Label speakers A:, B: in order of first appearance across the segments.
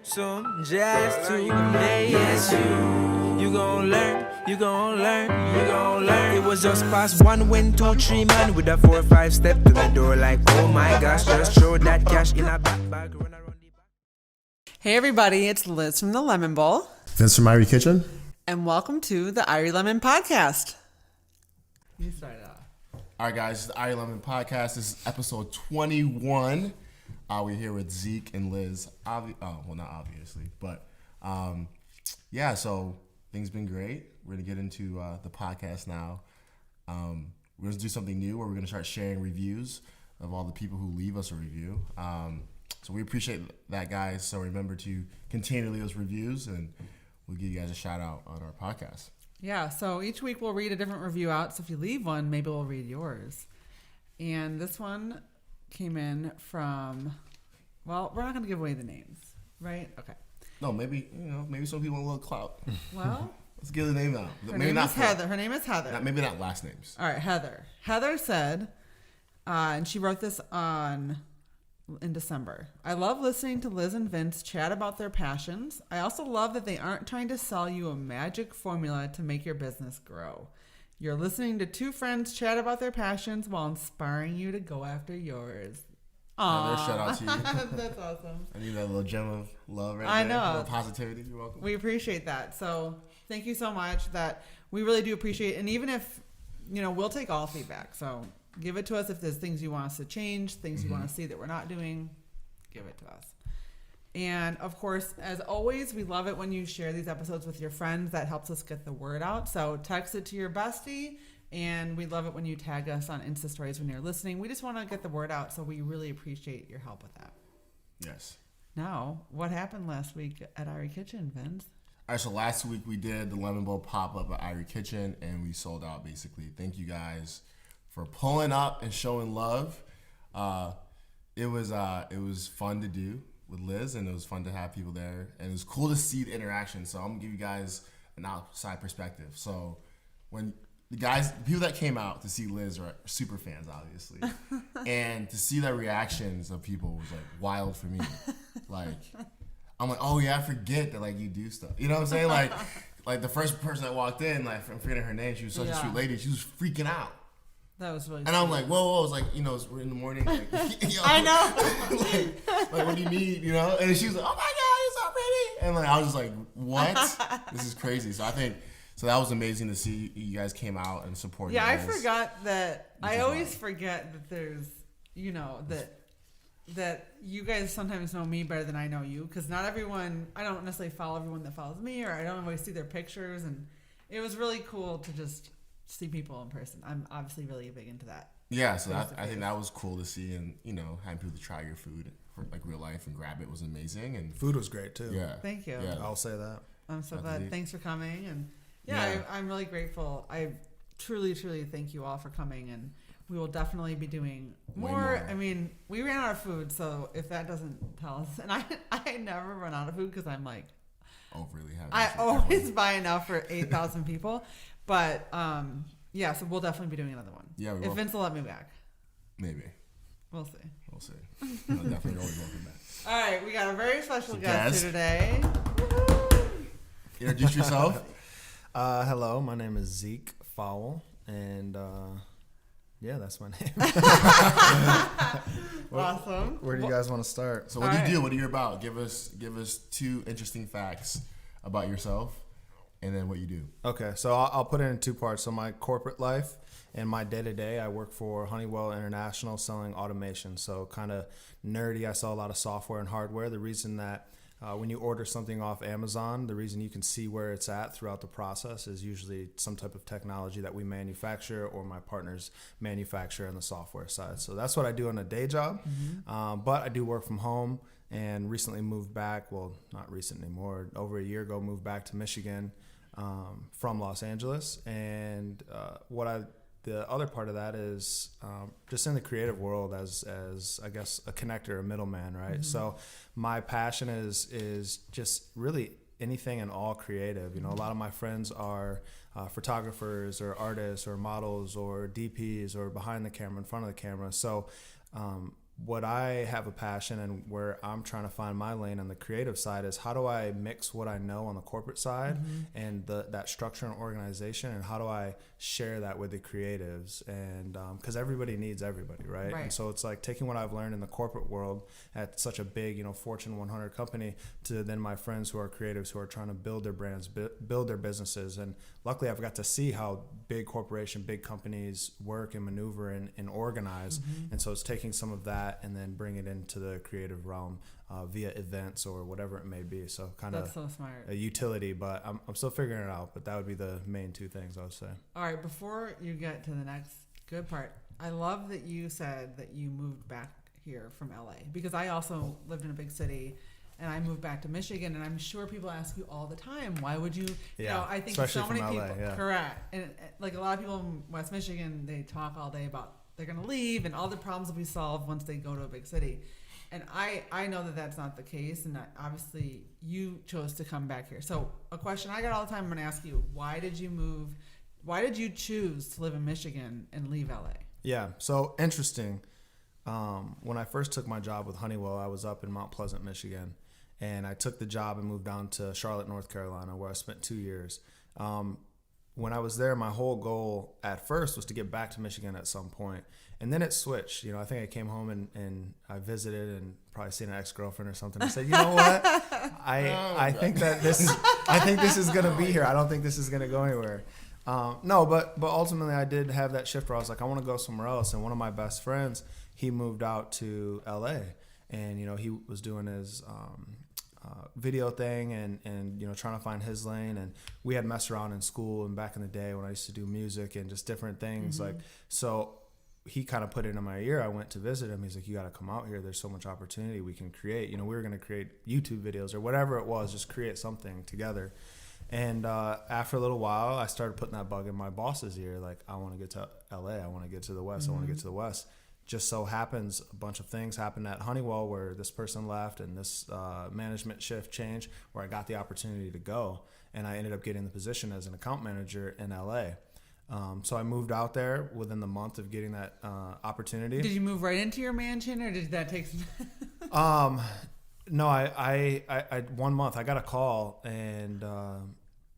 A: soon, just today. Yes, you gon' learn, you gon' learn, you gon' learn. It was just past 1, 2, 3 man with a 4, 5 step to the door like, oh my gosh, just throw that cash in a back bag, run around the back.
B: Hey everybody, it's Liz from the Lemon Bowl.
C: Vince from Irie Kitchen.
B: And welcome to the Irie Lemon Podcast. You start off.
C: All right, guys, the Irie Lemon Podcast. This is episode 21. We're here with Zeke and Liz. Not obviously, but yeah, so things been great. We're going to get into the podcast now. We're going to do something new where we're going to start sharing reviews of all the people who leave us a review. So we appreciate that, guys. So remember to continue to leave us reviews, and we'll give you guys a shout out on our podcast.
B: Yeah, so each week we'll read a different review out. So if you leave one, maybe we'll read yours. And this one came in from, well, we're not going to give away the names, right? Okay.
C: No, maybe some people want a little clout.
B: Well,
C: let's give the name out.
B: Her name is Heather. Her name is Heather.
C: Maybe not last names.
B: All right, Heather. Heather said, and she wrote this in December. I love listening to Liz and Vince chat about their passions. I also love that they aren't trying to sell you a magic formula to make your business grow. You're listening to two friends chat about their passions while inspiring you to go after yours. Aww.
C: Shout out to you.
B: That's awesome.
C: I need that little gem of love right
B: I
C: there.
B: know.
C: A little positivity. You're welcome.
B: We appreciate that. So thank you so much. That we really do appreciate. And even if, we'll take all feedback. So give it to us if there's things you want us to change, things you want to see that we're not doing, give it to us. And of course, as always, we love it when you share these episodes with your friends. That helps us get the word out. So text it to your bestie. And we love it when you tag us on Insta stories when you're listening. We just want to get the word out. So we really appreciate your help with that.
C: Yes.
B: Now, what happened last week at Irie Kitchen, Vince?
C: All right, so last week we did the Lemon Bowl pop-up at Irie Kitchen, and we sold out, basically. Thank you guys for pulling up and showing love. It was fun to do with Liz, and it was fun to have people there, and it was cool to see the interaction. So I'm gonna give you guys an outside perspective. So when the people that came out to see Liz are super fans, obviously, and to see the reactions of people was like wild for me. Like, I'm like, oh yeah, I forget that like you do stuff. You know what I'm saying? Like the first person that walked in, like I'm forgetting her name. She was such a sweet lady. She was freaking out.
B: That was really.
C: And I'm like, whoa. I was like, we're in the morning. Like,
B: I know.
C: like, what do you need? And she was like, oh my God, you're so pretty. And like, I was just like, what? This is crazy. So I think. So that was amazing to see you guys came out and supported.
B: Yeah, I forgot that. I always forget that there's, that you guys sometimes know me better than I know you, because not everyone. I don't necessarily follow everyone that follows me, or I don't always see their pictures, and it was really cool to just see people in person. I'm obviously really big into that.
C: Yeah, so I think that was cool to see, and having people to try your food for like real life and grab it was amazing, and
D: food was great too.
C: Yeah,
B: thank you.
C: Yeah.
D: I'll say that.
B: I'm so glad. Thanks for coming, and I'm really grateful. I truly thank you all for coming, and we will definitely be doing more. I mean, we ran out of food, so if that doesn't tell us, and I never run out of food because I'm like
C: overly heavy.
B: I always buy enough for 8,000 people, but so we'll definitely be doing another one.
C: Yeah, we
B: if
C: will.
B: Vince will let me back.
C: Maybe.
B: We'll see.
C: No, definitely always welcome back.
B: All right, we got a very special guest here today.
C: Introduce yourself.
D: Hello, my name is Zeke Fowle, and that's my name.
B: Awesome.
D: Where do you guys want to start?
C: So what do you do? What are you about? Give us 2 interesting facts about yourself, and then what you do. Okay,
D: so I'll put it in 2 parts. So my corporate life and my day-to-day, I work for Honeywell International selling automation. So kind of nerdy. I sell a lot of software and hardware. The reason that when you order something off Amazon, the reason you can see where it's at throughout the process is usually some type of technology that we manufacture or my partners manufacture on the software side. So that's what I do on a day job. But I do work from home and recently moved back. Well, not recent anymore. Over a year ago, moved back to Michigan from Los Angeles. And the other part of that is just in the creative world as I guess a connector, a middleman, right? So my passion is just really anything and all creative. A lot of my friends are photographers or artists or models or DPs or behind the camera, in front of the camera. So what I have a passion and where I'm trying to find my lane on the creative side is how do I mix what I know on the corporate side and that structure and organization, and how do I share that with the creatives? And because everybody needs everybody, right? And so it's like taking what I've learned in the corporate world at such a big, Fortune 100 company to then my friends who are creatives who are trying to build their brands, build their businesses. And luckily I've got to see how big big companies work and maneuver and organize. And so it's taking some of that and then bring it into the creative realm via events or whatever it may be. So kind of
B: so smart.
D: A utility, but I'm still figuring it out. But that would be the main two things I would say.
B: All right, before you get to the next good part, I love that you said that you moved back here from LA, because I also lived in a big city. And I moved back to Michigan, and I'm sure people ask you all the time, why would you? I think
D: especially
B: so many
D: from LA,
B: people, correct. And like a lot of people in West Michigan, they talk all day about they're going to leave and all the problems will be solved once they go to a big city. And I know that that's not the case, and that obviously you chose to come back here. So a question I get all the time, I'm going to ask you, why did you move? Why did you choose to live in Michigan and leave LA?
D: Yeah, so interesting. When I first took my job with Honeywell, I was up in Mount Pleasant, Michigan. And I took the job and moved down to Charlotte, North Carolina, where I spent 2 years. When I was there, my whole goal at first was to get back to Michigan at some point. And then it switched. I think I came home and I visited and probably seen an ex-girlfriend or something. I said, you know what? I think this is going to be here. I don't think this is going to go anywhere. No, but ultimately I did have that shift where I was like, I want to go somewhere else. And one of my best friends, he moved out to LA. And, he was doing his video thing and trying to find his lane. And we had messed around in school and back in the day when I used to do music and just different things. So he kind of put it in my ear. I went to visit him. He's like, you got to come out here. There's so much opportunity we can create. We were going to create YouTube videos or whatever it was, just create something together. And after a little while, I started putting that bug in my boss's ear. Like, I want to get to LA. I want to get to the West. I want to get to the West. Just so happens a bunch of things happened at Honeywell where this person left and this management shift changed where I got the opportunity to go, and I ended up getting the position as an account manager in LA. So I moved out there within the month of getting that opportunity.
B: Did you move right into your mansion, or did that take some
D: No, I 1 month I got a call and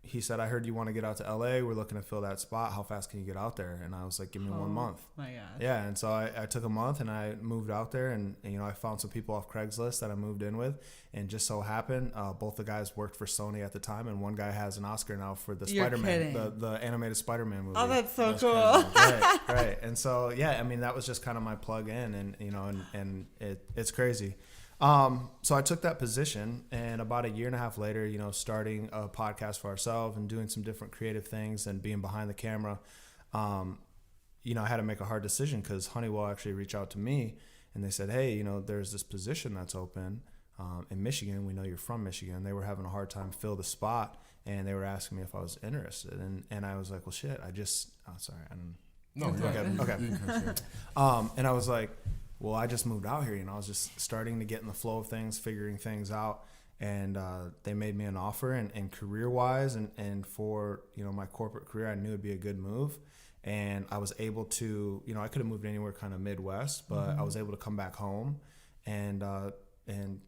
D: he said, I heard you want to get out to LA. We're looking to fill that spot. How fast can you get out there? And I was like, give me 1 month.
B: My God.
D: Yeah. And so I took a month and I moved out there and I found some people off Craigslist that I moved in with. And just so happened, both the guys worked for Sony at the time. And one guy has an Oscar now for the Spider-Man, the animated Spider-Man movie.
B: Oh, that's so cool.
D: Right. And so, yeah, that was just kind of my plug in and it's crazy. So I took that position, and about a year and a half later, starting a podcast for ourselves and doing some different creative things and being behind the camera, I had to make a hard decision because Honeywell actually reached out to me and they said, hey, there's this position that's open in Michigan. We know you're from Michigan. They were having a hard time fill the spot, and they were asking me if I was interested. And I was like, well, shit, and I was like, well, I just moved out here, I was just starting to get in the flow of things, figuring things out, and they made me an offer, and career-wise and for, my corporate career, I knew it'd be a good move, and I was able to, I could have moved anywhere kind of Midwest, but I was able to come back home, and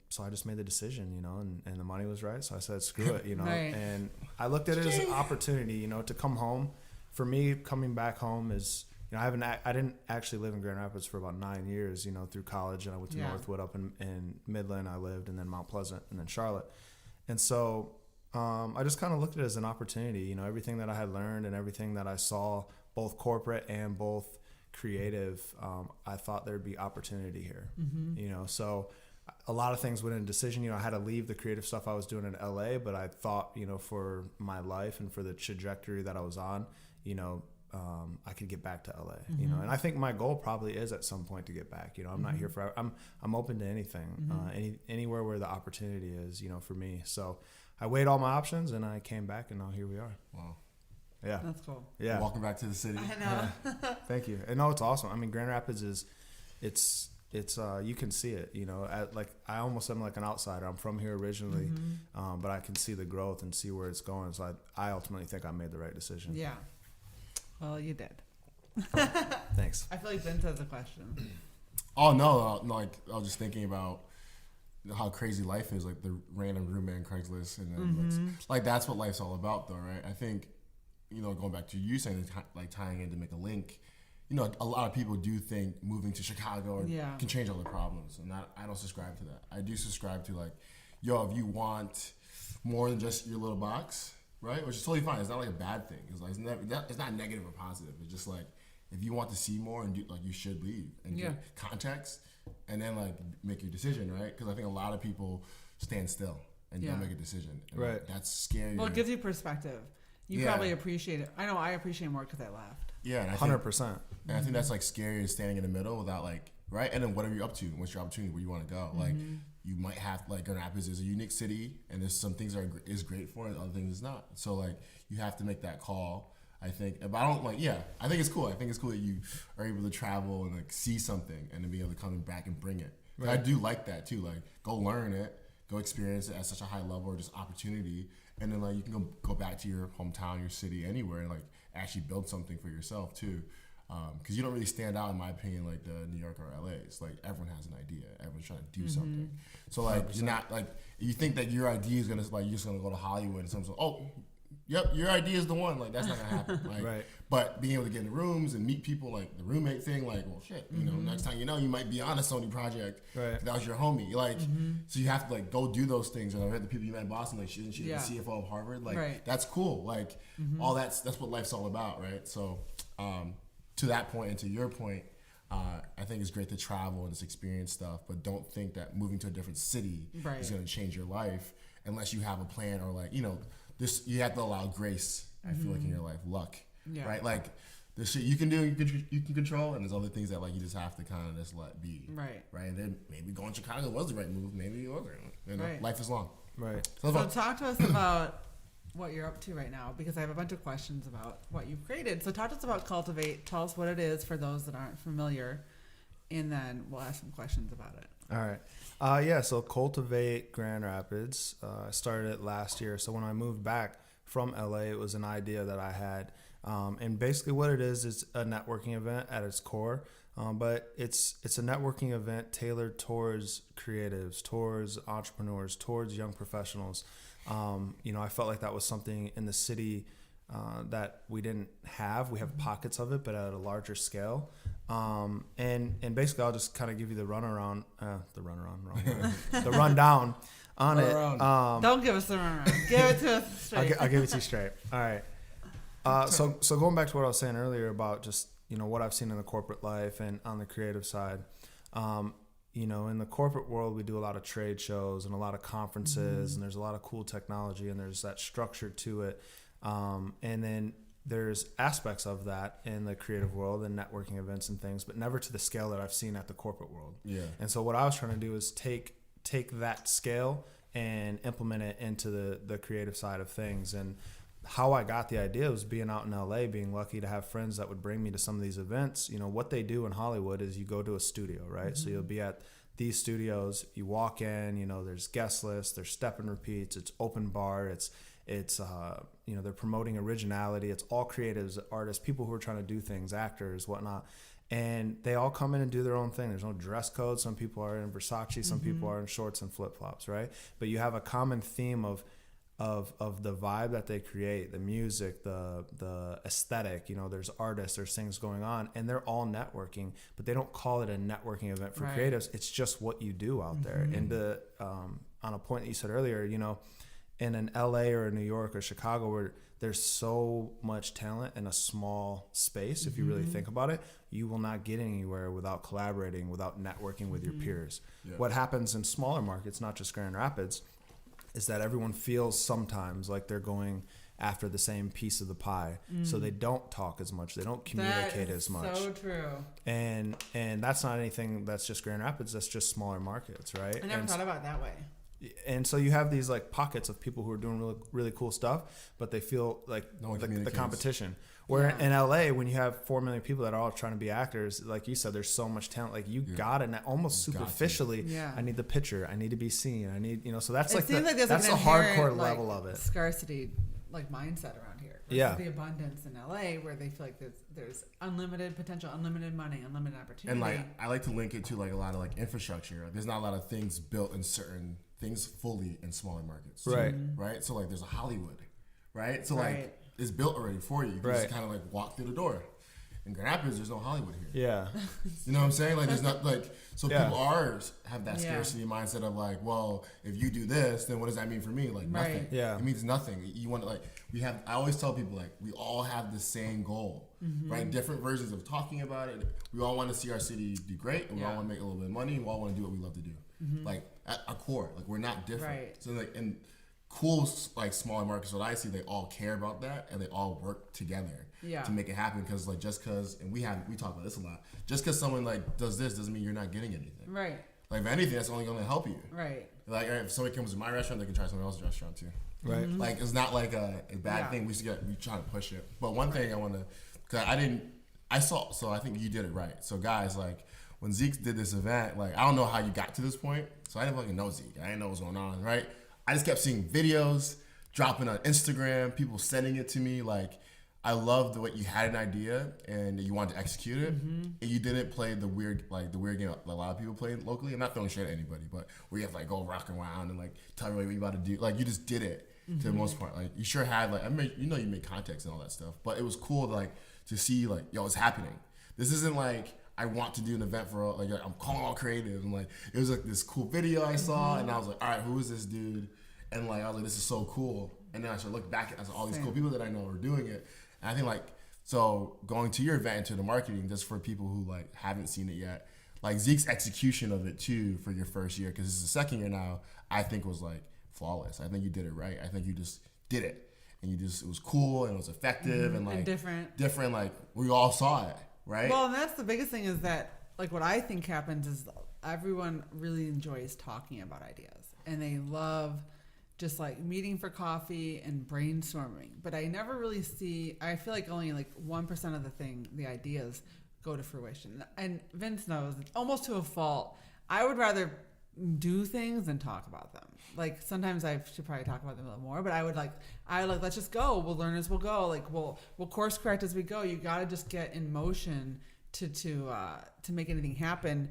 D: so I just made the decision, and the money was right, so I said, screw it,
B: Right.
D: And I looked at it as an opportunity, to come home. For me, coming back home is, I didn't actually live in Grand Rapids for about 9 years, through college, and I went to Northwood up in Midland. I lived, and then Mount Pleasant, and then Charlotte. And so I just kind of looked at it as an opportunity, everything that I had learned and everything that I saw, both corporate and both creative, I thought there'd be opportunity here, so a lot of things went in decision. I had to leave the creative stuff I was doing in LA, but I thought, for my life and for the trajectory that I was on, I could get back to LA, and I think my goal probably is at some point to get back. I'm not here forever. I'm open to anything, anywhere where the opportunity is, for me. So I weighed all my options and I came back, and now here we are.
C: Wow.
D: Yeah.
B: That's cool.
D: Yeah.
C: Welcome back to the city.
B: I know.
D: Yeah. Thank you. And no, it's awesome. Grand Rapids it's you can see it, I almost am like an outsider. I'm from here originally, but I can see the growth and see where it's going. So I ultimately think I made the right decision.
B: Yeah. Well, you did.
D: Thanks.
B: I feel like Vince has a question.
C: Oh no, like I was just thinking about how crazy life is, like the random roommate in Craigslist, and then like that's what life's all about, though, right? I think, going back to you saying, like tying in to make a link, a lot of people do think moving to Chicago can change all the problems, and I don't subscribe to that. I do subscribe to like, if you want more than just your little box, right? Which is totally fine. It's not like a bad thing. It's like it's not negative or positive. It's just like, if you want to see more and you should leave and get context, and then like make your decision, right? Because I think a lot of people stand still and don't make a decision. And
D: right.
C: That's scary.
B: Well, it gives you perspective. You probably appreciate it. I know I appreciate more because I left.
C: Yeah, and
D: 100%.
C: And I think that's like scary, standing in the middle without like, right? And then what are you up to? What's your opportunity? Where you want to go? Like, you might have, like, Grand Rapids is a unique city, and there's some things that is great for it, and other things it's not. So like, you have to make that call, I think. But I don't I think it's cool. I think it's cool that you are able to travel and like see something and then be able to come back and bring it. Right. I do like that too. Like, go learn it, go experience it at such a high level, or just opportunity, and then like you can go back to your hometown, your city, anywhere, and like actually build something for yourself too. Because you don't really stand out, in my opinion, like the New York or LA. It's like everyone has an idea, everyone's trying to do something. So like 100%. You're not like, you think that your idea is gonna, like, you're just gonna go to Hollywood and someone's like, oh, yep, your idea is the one. Like, that's not gonna happen. Like,
D: right.
C: But being able to get in the rooms and meet people, like the roommate thing, like, well, shit, next time you might be on a Sony project.
D: Right.
C: That was your homie. Like, so you have to like go do those things. And I read the people you met in Boston, like, isn't she the CFO of Harvard? Like, that's cool. Like, all that's what life's all about, right? So, to that point and to your point, I think it's great to travel and just experience stuff, but don't think that moving to a different city is going to change your life unless you have a plan, or like, this, you have to allow grace. I feel like in your life, luck, right? Like, the shit you can do, you can control, and there's other things that like you just have to kind of just let be, right? And then maybe going to Chicago was the right move, maybe it wasn't. Life is long,
B: right? So talk to us about what you're up to right now, because I have a bunch of questions about what you've created. So talk to us about Cultivate. Tell us what it is for those that aren't familiar, and then we'll ask some questions about it.
D: All right. So Cultivate Grand Rapids, I started it last year. So when I moved back from LA, it was an idea that I had. And basically what it is a networking event at its core. But it's a networking event tailored towards creatives, towards entrepreneurs, towards young professionals. I felt like that was something in the city that we didn't have. We have pockets of it, but at a larger scale. And basically, I'll just kind of give you the rundown on it.
B: Don't give us the runaround. Give it to us straight.
D: I'll give it to you straight. All right. So going back to what I was saying earlier about just what I've seen in the corporate life and on the creative side. In the corporate world, we do a lot of trade shows and a lot of conferences, and there's a lot of cool technology, and there's that structure to it. And then there's aspects of that in the creative world and networking events and things, but never to the scale that I've seen at the corporate world. Yeah. And so what I was trying to do is take that scale and implement it into the creative side of things. And how I got the idea was being out in LA, being lucky to have friends that would bring me to some of these events. What they do in Hollywood is you go to a studio, right? So you'll be at these studios, you walk in, there's guest lists, there's step and repeats, it's open bar, it's they're promoting originality, it's all creatives, artists, people who are trying to do things, actors, whatnot. And they all come in and do their own thing. There's no dress code. Some people are in Versace, some people are in shorts and flip-flops, right? But you have a common theme of the vibe that they create, the music, the aesthetic. There's artists, there's things going on, and they're all networking, but they don't call it a networking event for creatives. It's just what you do out there. And on a point that you said earlier, in an LA or a New York or Chicago where there's so much talent in a small space, if you really think about it, you will not get anywhere without collaborating, without networking with your peers. Yeah. What happens in smaller markets, not just Grand Rapids, is that everyone feels sometimes like they're going after the same piece of the pie. So they don't talk as much. They don't communicate as much.
B: So true.
D: And that's not anything that's just Grand Rapids. That's just smaller markets, right?
B: I never thought about it that way.
D: And so you have these like pockets of people who are doing really, really cool stuff, but they feel like the competition. Where in LA, when you have 4 million people that are all trying to be actors, like you said, there's so much talent. Like you got it almost superficially. I need the picture. I need to be seen. I need, so that's that's the hardcore level of it.
B: Scarcity like mindset around here.
D: Yeah.
B: the abundance in LA where they feel like there's unlimited potential, unlimited money, unlimited opportunity.
C: And like I like to link it to like a lot of like infrastructure. Like, there's not a lot of things built in certain things fully in smaller markets.
D: Right.
C: Right. So like there's a Hollywood. Right. So
B: Right.
C: like it's built already for you. You can
D: Right.
C: just kind of like walk through the door. In Grand Rapids, there's no Hollywood here.
D: Yeah.
C: You know what I'm saying? Like there's not like so
D: Yeah.
C: people have that scarcity mindset of like, well, if you do this, then what does that mean for me? Like nothing.
B: Right.
D: Yeah.
C: It means nothing. You want to like I always tell people like we all have the same goal, right? Different versions of talking about it. We all want to see our city do great, and we all want to make a little bit of money. And we all want to do what we love to do. Like at our core, like we're not different.
B: Right.
C: So like in cool like smaller markets, what I see, they all care about that and they all work together to make it happen. Because like just because, and we talk about this a lot. Just because someone like does this doesn't mean you're not getting anything.
B: Right.
C: Like if anything, that's only going to help you.
B: Right.
C: Like if somebody comes to my restaurant, they can try someone else's restaurant too.
D: Right.
C: Like it's not like a bad thing. We try to push it. But one thing I want to, cause so I think you did it right. So guys, like when Zeke did this event, like I don't know how you got to this point. So I didn't fucking know Zeke. I didn't know what was going on, right? I just kept seeing videos dropping on Instagram, people sending it to me. Like I loved the way you had an idea and you wanted to execute it, and you didn't play the weird game a lot of people play locally. I'm not throwing shit at anybody, but where you have to like go rock around and like tell everybody what you about to do. Like you just did it to the most part. Like you sure had like you made context and all that stuff, but it was cool to see like yo, it's happening. This isn't like I want to do an event for like I'm calling all creative and like it was like this cool video I saw and I was like, all right, who is this dude? And like I was like, this is so cool. And then I started looking back at all these cool people that I know are doing it. And I think like so going to your event and to the marketing, just for people who like haven't seen it yet, like Zeke's execution of it too for your first year, because this is the second year now, I think was like flawless. I think you did it right. I think you just did it, and it was cool and it was effective and like different. Like we all saw it, right?
B: Well, and that's the biggest thing is that like what I think happens is everyone really enjoys talking about ideas and they love just like meeting for coffee and brainstorming. But I never really I feel like only like 1% of the ideas go to fruition. And Vince knows, almost to a fault, I would rather do things than talk about them. Like sometimes I should probably talk about them a little more, but I would like, let's just go. We'll learn as we'll go. Like we'll course correct as we go. You got to just get in motion to make anything happen.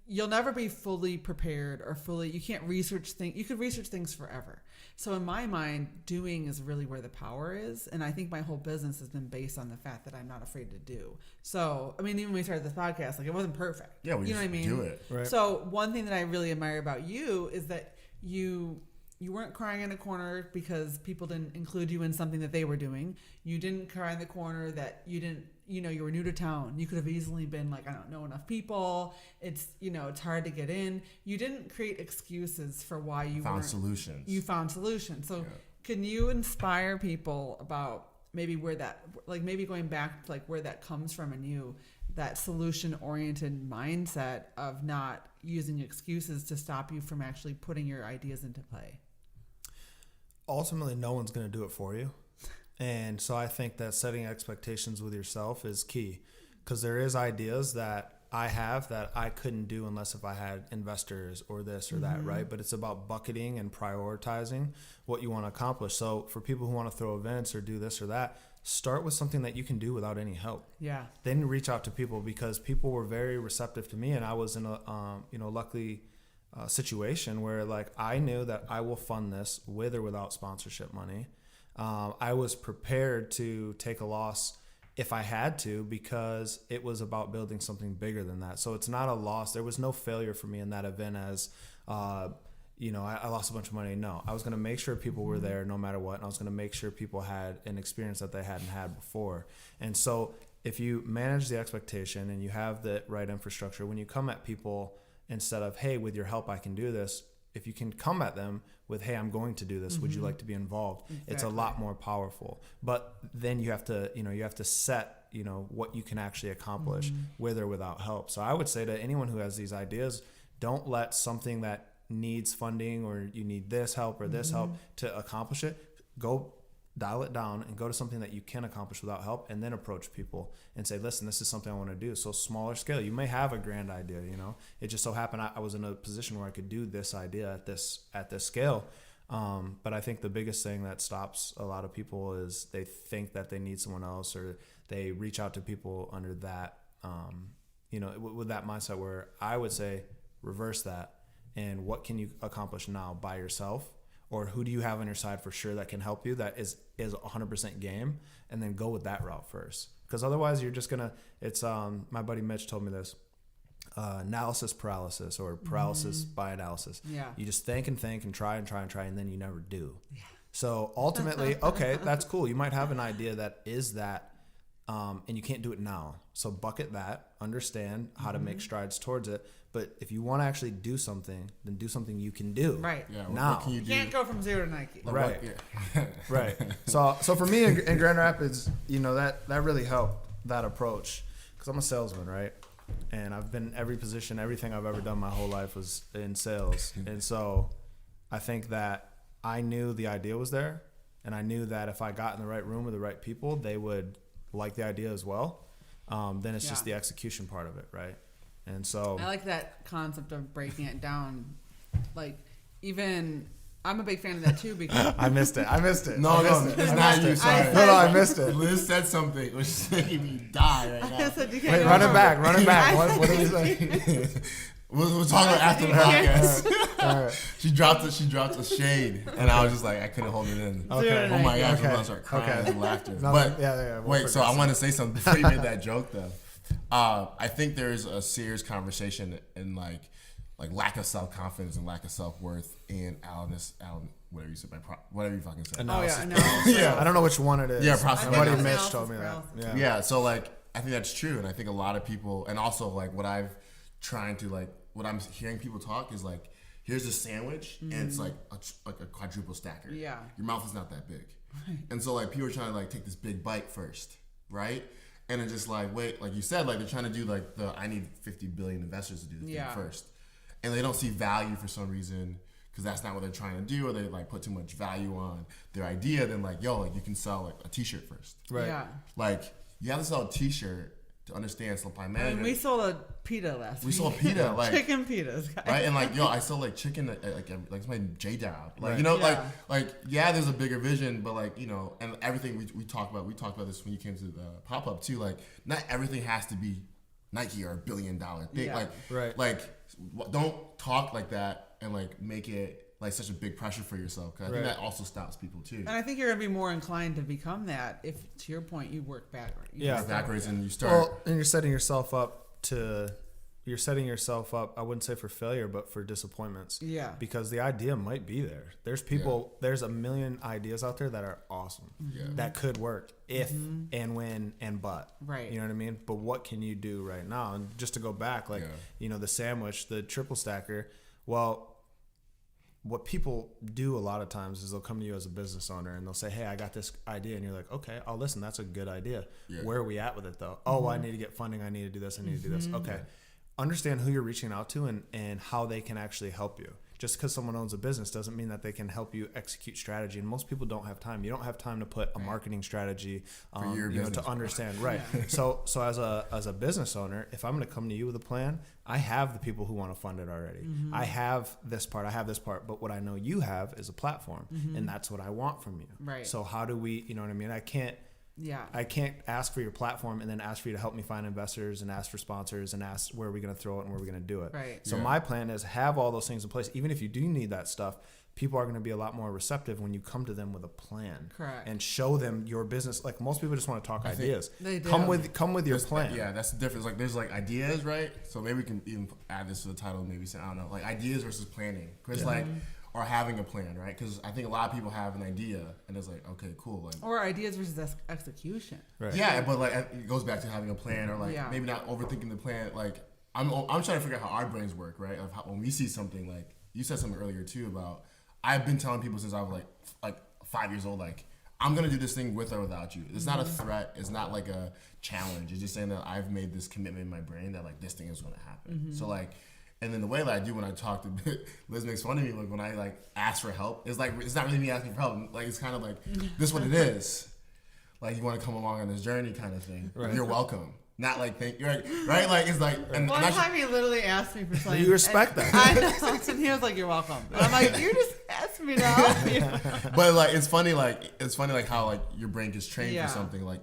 B: You'll never be fully prepared or you can't research things. You could research things forever. So in my mind, doing is really where the power is. And I think my whole business has been based on the fact that I'm not afraid to do. So, I mean, even when we started this podcast, like it wasn't perfect.
C: Yeah, we
B: you know what I mean?
C: Do it.
D: Right.
B: So one thing that I really admire about you is that you weren't crying in a corner because people didn't include you in something that they were doing. You didn't cry in the corner that you were new to town. You could have easily been like, I don't know enough people. It's hard to get in. You didn't create excuses for why you
C: found solutions.
B: You found solutions. So can you inspire people about maybe where that, like maybe going back to like where that comes from in you, that solution-oriented mindset of not using excuses to stop you from actually putting your ideas into play?
D: Ultimately, no one's going to do it for you. And so I think that setting expectations with yourself is key, because there is ideas that I have that I couldn't do unless if I had investors or this or that, right? But it's about bucketing and prioritizing what you want to accomplish. So for people who want to throw events or do this or that, start with something that you can do without any help.
B: Yeah.
D: Then reach out to people, because people were very receptive to me, and I was in a luckily situation where like I knew that I will fund this with or without sponsorship money. I was prepared to take a loss if I had to, because it was about building something bigger than that. So it's not a loss. There was no failure for me in that event as, I lost a bunch of money. No, I was going to make sure people were there no matter what. And I was going to make sure people had an experience that they hadn't had before. And so if you manage the expectation and you have the right infrastructure, when you come at people, instead of, hey, with your help, I can do this, if you can come at them with, hey, I'm going to do this, would you like to be involved? Exactly. It's a lot more powerful. But then you have to set, what you can actually accomplish with or without help. So I would say to anyone who has these ideas, don't let something that needs funding or you need this help or this help to accomplish it, go dial it down and go to something that you can accomplish without help, and then approach people and say, listen, this is something I want to do. So smaller scale, you may have a grand idea, it just so happened I was in a position where I could do this idea at this scale. But I think the biggest thing that stops a lot of people is they think that they need someone else, or they reach out to people under that, with that mindset, where I would say reverse that. And what can you accomplish now by yourself? Or who do you have on your side for sure that can help you, that is 100% game, and then go with that route first. Because otherwise you're just going to, it's, my buddy Mitch told me this, analysis paralysis, or paralysis by analysis.
B: Yeah.
D: You just think and try, and then you never do. Yeah. So ultimately, okay, that's cool. You might have an idea that is that, and you can't do it now. So bucket that, understand how to make strides towards it. But if you want to actually do something, then do something you can do.
B: Right.
C: Yeah.
D: Now.
C: What can you
B: You
C: do?
B: can't go from 0 to Nike.
D: Right.
C: Yeah.
D: Right. So for me in Grand Rapids, that really helped, that approach, because I'm a salesman, right? And I've been in every position, everything I've ever done my whole life was in sales. And so I think that I knew the idea was there, and I knew that if I got in the right room with the right people, they would like the idea as well. Then it's just the execution part of it, right? And so
B: I like that concept of breaking it down. Like, even I'm a big fan of that too, because
D: I missed it.
C: No, it's not you. Sorry.
D: No, I missed it.
C: Liz said something which is making me die right now.
B: I said you can't
D: Wait,
B: go
D: run it
B: from-
D: back. What did we say?
C: We'll talk about it after the podcast.
D: All right.
C: She dropped a shade, and I was just like, I couldn't hold it in.
D: Okay.
C: Oh my gosh,
D: Okay.
C: I'm gonna start crying with laughter.
D: No,
C: But
D: yeah, we'll
C: wait, so I
D: progress.
C: want to say something before you made that joke though. I think there's a serious conversation in like lack of self confidence and lack of self worth in Alan, whatever you said, whatever you fucking said.
B: Oh yeah,
D: Analysis.
B: no.
C: Yeah.
D: I don't know which one it is.
C: Yeah, process
D: My buddy
C: analysis.
D: Mitch told me that.
B: Analysis.
C: Yeah, so like I think that's true, and I think a lot of people, and also like what I'm hearing people talk is like, here's a sandwich, and it's like a quadruple stacker.
B: Yeah.
C: Your mouth is not that big, and so like people are trying to like take this big bite first, right? And it's just like, wait, like you said, like they're trying to do like I need 50 billion investors to do the thing first, and they don't see value for some reason, because that's not what they're trying to do, or they like put too much value on their idea. Then like, yo, like you can sell like a t-shirt first,
D: Right.
B: Yeah.
C: like you have to sell a t-shirt to understand supply
B: I
C: management.
B: mean, we sold a pita last
C: We
B: week.
C: sold pita, like
B: chicken pitas, guys.
C: right, and like yo, I sell like chicken like it's my J job, like
D: Right.
C: you know,
B: Yeah.
C: like there's a bigger vision, but like and everything we talk about this when you came to the pop up too. Like not everything has to be Nike or $1 billion thing.
B: Yeah.
C: Like don't talk like that and like make it like such a big pressure for yourself. 'Cause I think
D: Right.
C: that also stops people too.
B: And I think you're gonna be more inclined to become that if, to your point, you work backward.
D: Yeah.
C: Work backwards and you start.
D: Well, and you're setting yourself up. I wouldn't say for failure, but for disappointments.
B: Yeah.
D: Because the idea might be there. There's a million ideas out there that are awesome.
C: Yeah.
D: That could work if and when and but.
B: Right.
D: You know what I mean? But what can you do right now? And just to go back, like, the sandwich, the triple stacker, well, what people do a lot of times is they'll come to you as a business owner and they'll say, hey, I got this idea. And you're like, okay, I'll listen. That's a good idea.
C: Yeah.
D: Where are we at with it though? Oh, I need to get funding. I need to do this. I need to do this. Okay. Understand who you're reaching out to and how they can actually help you. Just because someone owns a business doesn't mean that they can help you execute strategy. And most people don't have time. You don't have time to put a marketing strategy
C: your business.
D: to understand. Right. So as a business owner, if I'm going to come to you with a plan, I have the people who want to fund it already. I have this part. But what I know you have is a platform, and that's what I want from you.
B: Right.
D: So how do we? You know what I mean? I can't ask for your platform and then ask for you to help me find investors and ask for sponsors and ask where are we going to throw it and where are we going to do it.
B: Right.
D: So my plan is have all those things in place. Even if you do need that stuff, people are going to be a lot more receptive when you come to them with a plan.
B: Correct.
D: And show them your business. Like most people just want to talk ideas.
B: They do.
D: Come with your plan.
C: Yeah, that's the difference. Like there's like ideas, right? So maybe we can even add this to the title. Maybe say, I don't know, like ideas versus planning. Because like, or having a plan, right? Because I think a lot of people have an idea and it's like, okay, cool. Like,
B: Or ideas versus execution.
D: Right.
C: yeah, but like it goes back to having a plan, or like maybe not overthinking the plan. Like I'm trying to figure out how our brains work, right? Of how, when we see something, like you said something earlier too about, I've been telling people since I was like 5 years old, like I'm gonna do this thing with or without you. It's not a threat. It's not like a challenge. It's just saying that I've made this commitment in my brain that like this thing is gonna happen. So like. And then the way that I do when I talk to Liz makes fun of me, like when I like ask for help, it's like it's not really me asking for help. Like it's kind of like this is what it is. Like you want to come along on this journey kind of thing.
D: Right.
C: You're welcome. not like thank you, right? Like it's like, and
B: One
C: that's
B: time he literally asked me for something.
D: You respect that.
B: I know. And he was like, "You're welcome." And I'm like, "You just asked me to help you."
C: but like it's funny like how like your brain gets trained
B: Yeah.
C: for something like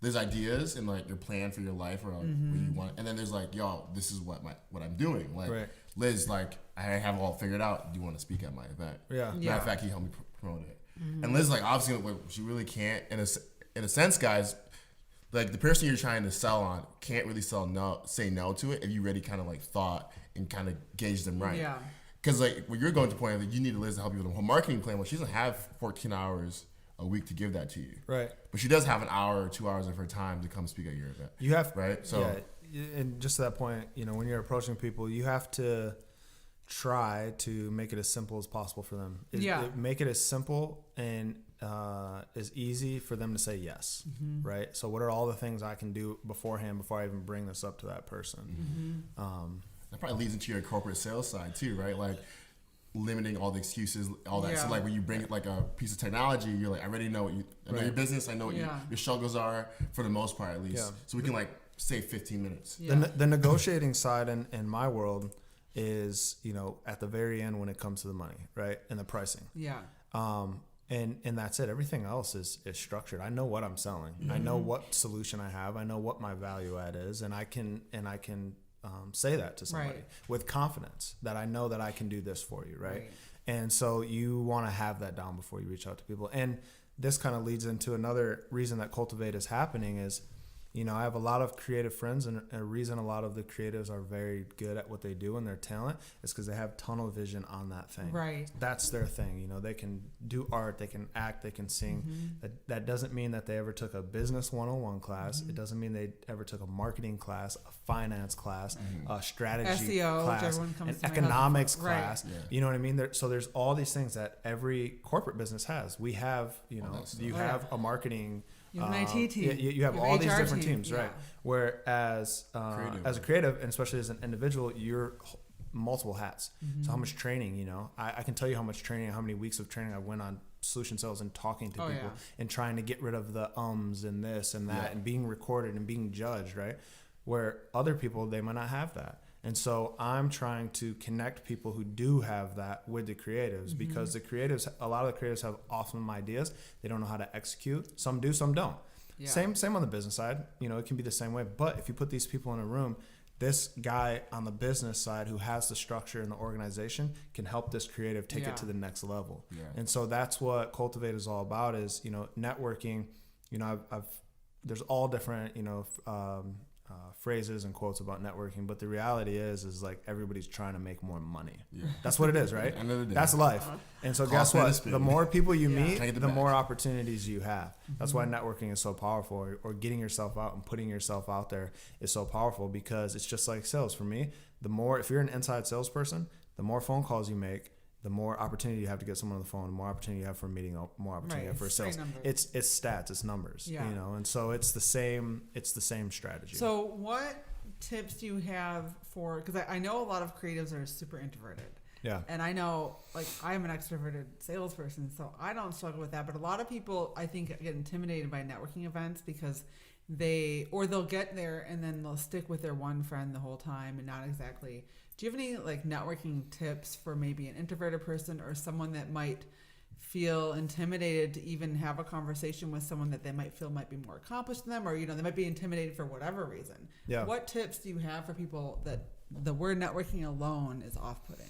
C: there's ideas and like your plan for your life or like what you want, and then there's like, yo, this is what I'm doing. Like
D: Right.
C: Liz, like I have it all figured out. Do you want to speak at my event?
D: Yeah.
C: Matter of fact, he helped me promote it. And Liz, like obviously, like, she really can't. In a sense, guys, like the person you're trying to sell on can't really say no to it if you already kind of like thought and kind of gauge them right.
B: Yeah.
C: Because like when you're going to point that you need Liz to help you with the whole marketing plan, well, she doesn't have 14 hours a week to give that to you.
D: Right.
C: But she does have an hour or 2 hours of her time to come speak at your event.
D: You have
C: right. So
D: yeah, and just to that point, when you're approaching people, you have to try to make it as simple as possible for them. Make it as simple and as easy for them to say yes. Right. So what are all the things I can do beforehand before I even bring this up to that person?
C: That probably leads into your corporate sales side too, right? Like limiting all the excuses, all that.
B: Yeah.
C: So like when you bring like a piece of technology, you're like, I already know I know your business, I know what your struggles are for the most part at least.
D: Yeah.
C: So we can like save 15 minutes.
B: Yeah.
D: The negotiating side in my world is, at the very end when it comes to the money, right? And the pricing.
B: Yeah.
D: And that's it. Everything else is structured. I know what I'm selling. I know what solution I have. I know what my value add is, and I can say that to somebody with confidence that I know that I can do this for you, right? And so you want to have that down before you reach out to people. And this kind of leads into another reason that Cultivate is happening is, I have a lot of creative friends, and a reason a lot of the creatives are very good at what they do and their talent is because they have tunnel vision on that thing.
B: Right.
D: That's their thing. They can do art, they can act, they can sing. That doesn't mean that they ever took a business 101 class. It doesn't mean they ever took a marketing class, a finance class, a strategy
B: SEO,
D: class,
B: everyone comes
D: an
B: to my
D: economics
B: husband. Right.
D: class. You know what I mean? So there's all these things that every corporate business has. We have, you have a marketing.
B: You have an IT team.
D: You have all these different teams, right? Whereas as a creative, and especially as an individual, you're multiple hats. So how much training, I can tell you how much training, how many weeks of training I went on solution sales and talking to people and trying to get rid of the and this and that and being recorded and being judged, right? Where other people, they might not have that. And so I'm trying to connect people who do have that with the creatives because a lot of the creatives have awesome ideas. They don't know how to execute. Some do, some don't.
B: Yeah.
D: Same on the business side. It can be the same way. But if you put these people in a room, this guy on the business side who has the structure and the organization can help this creative take it to the next level. Yeah. And so that's what Cultivate is all about is, networking. There's all different, phrases and quotes about networking, but the reality is like everybody's trying to make more money. Yeah. That's what it is, right? That's life. And so guess what? The more people you meet, the more opportunities you have. That's why networking is so powerful, or getting yourself out and putting yourself out there is so powerful because it's just like sales. For me, if you're an inside salesperson, the more phone calls you make, the more opportunity you have to get someone on the phone, the more opportunity you have for a meeting, more opportunity you have for sales. It's stats, it's numbers, and so it's the same strategy.
B: So what tips do you have because I know a lot of creatives are super introverted.
D: Yeah.
B: And I know, like, I'm an extroverted salesperson, so I don't struggle with that. But a lot of people, I think, get intimidated by networking events because they'll get there and then they'll stick with their one friend the whole time and not exactly. Do you have any like networking tips for maybe an introverted person or someone that might feel intimidated to even have a conversation with someone that they might feel might be more accomplished than them, or they might be intimidated for whatever reason?
D: Yeah.
B: What tips do you have for people that the word networking alone is off-putting?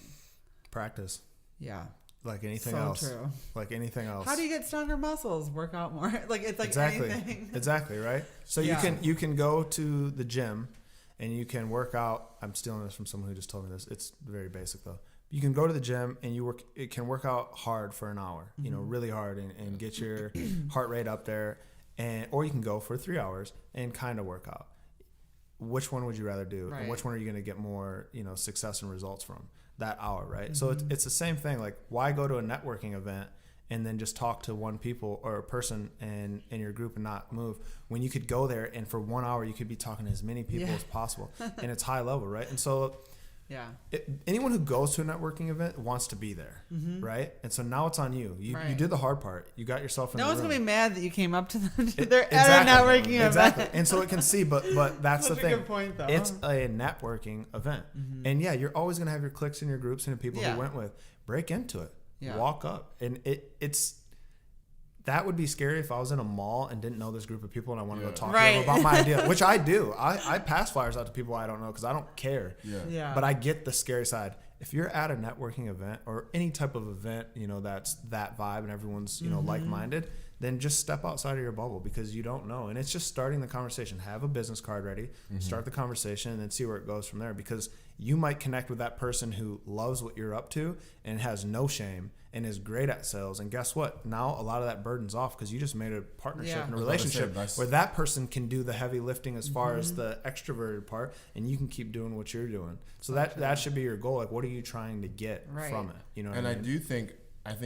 D: Practice.
B: Yeah.
D: Like anything
B: so
D: else.
B: True.
D: Like anything else.
B: How do you get stronger muscles? Work out more. Like it's like anything.
D: Exactly, right? So you can go to the gym and you can work out. I'm stealing this from someone who just told me this. It's very basic though. You can go to the gym and it can work out hard for an hour, really hard and get your heart rate up there, or you can go for 3 hours and kind of work out. Which one would you rather do?
B: Right.
D: And which one are you going to get more, success and results from? That hour, right? So it's the same thing. Like, why go to a networking event and then just talk to one people or a person in your group and not move when you could go there and for 1 hour you could be talking to as many people as possible and it's high level, right? And so
B: Yeah.
D: Anyone who goes to a networking event wants to be there, right? And so now it's on you. You did the hard part. You got yourself in.
B: No
D: the
B: one's
D: room.
B: gonna be mad that you came up to them. They're at a networking event.
D: Exactly. And so it can see, but that's
B: Such
D: the
B: a
D: thing.
B: good point, though.
D: It's a networking event, and yeah, you're always gonna have your cliques and your groups and the people
B: Yeah.
D: who went with. Break into it.
B: Yeah.
D: Walk up, and it's. That would be scary if I was in a mall and didn't know this group of people and I wanted to go talk to them about my idea, which I do. I pass flyers out to people I don't know because I don't care.
B: Yeah.
D: But I get the scary side. If you're at a networking event or any type of event, that's that vibe and everyone's, like-minded, then just step outside of your bubble because you don't know. And it's just starting the conversation. Have a business card ready, start the conversation, and then see where it goes from there because you might connect with that person who loves what you're up to and has no shame and is great at sales. And guess what? Now a lot of that burden's off because you just made a partnership and a relationship where that person can do the heavy lifting as far as the extroverted part and you can keep doing what you're doing. So that should be your goal. Like, what are you trying to get from it? You know what I mean?
C: I do think,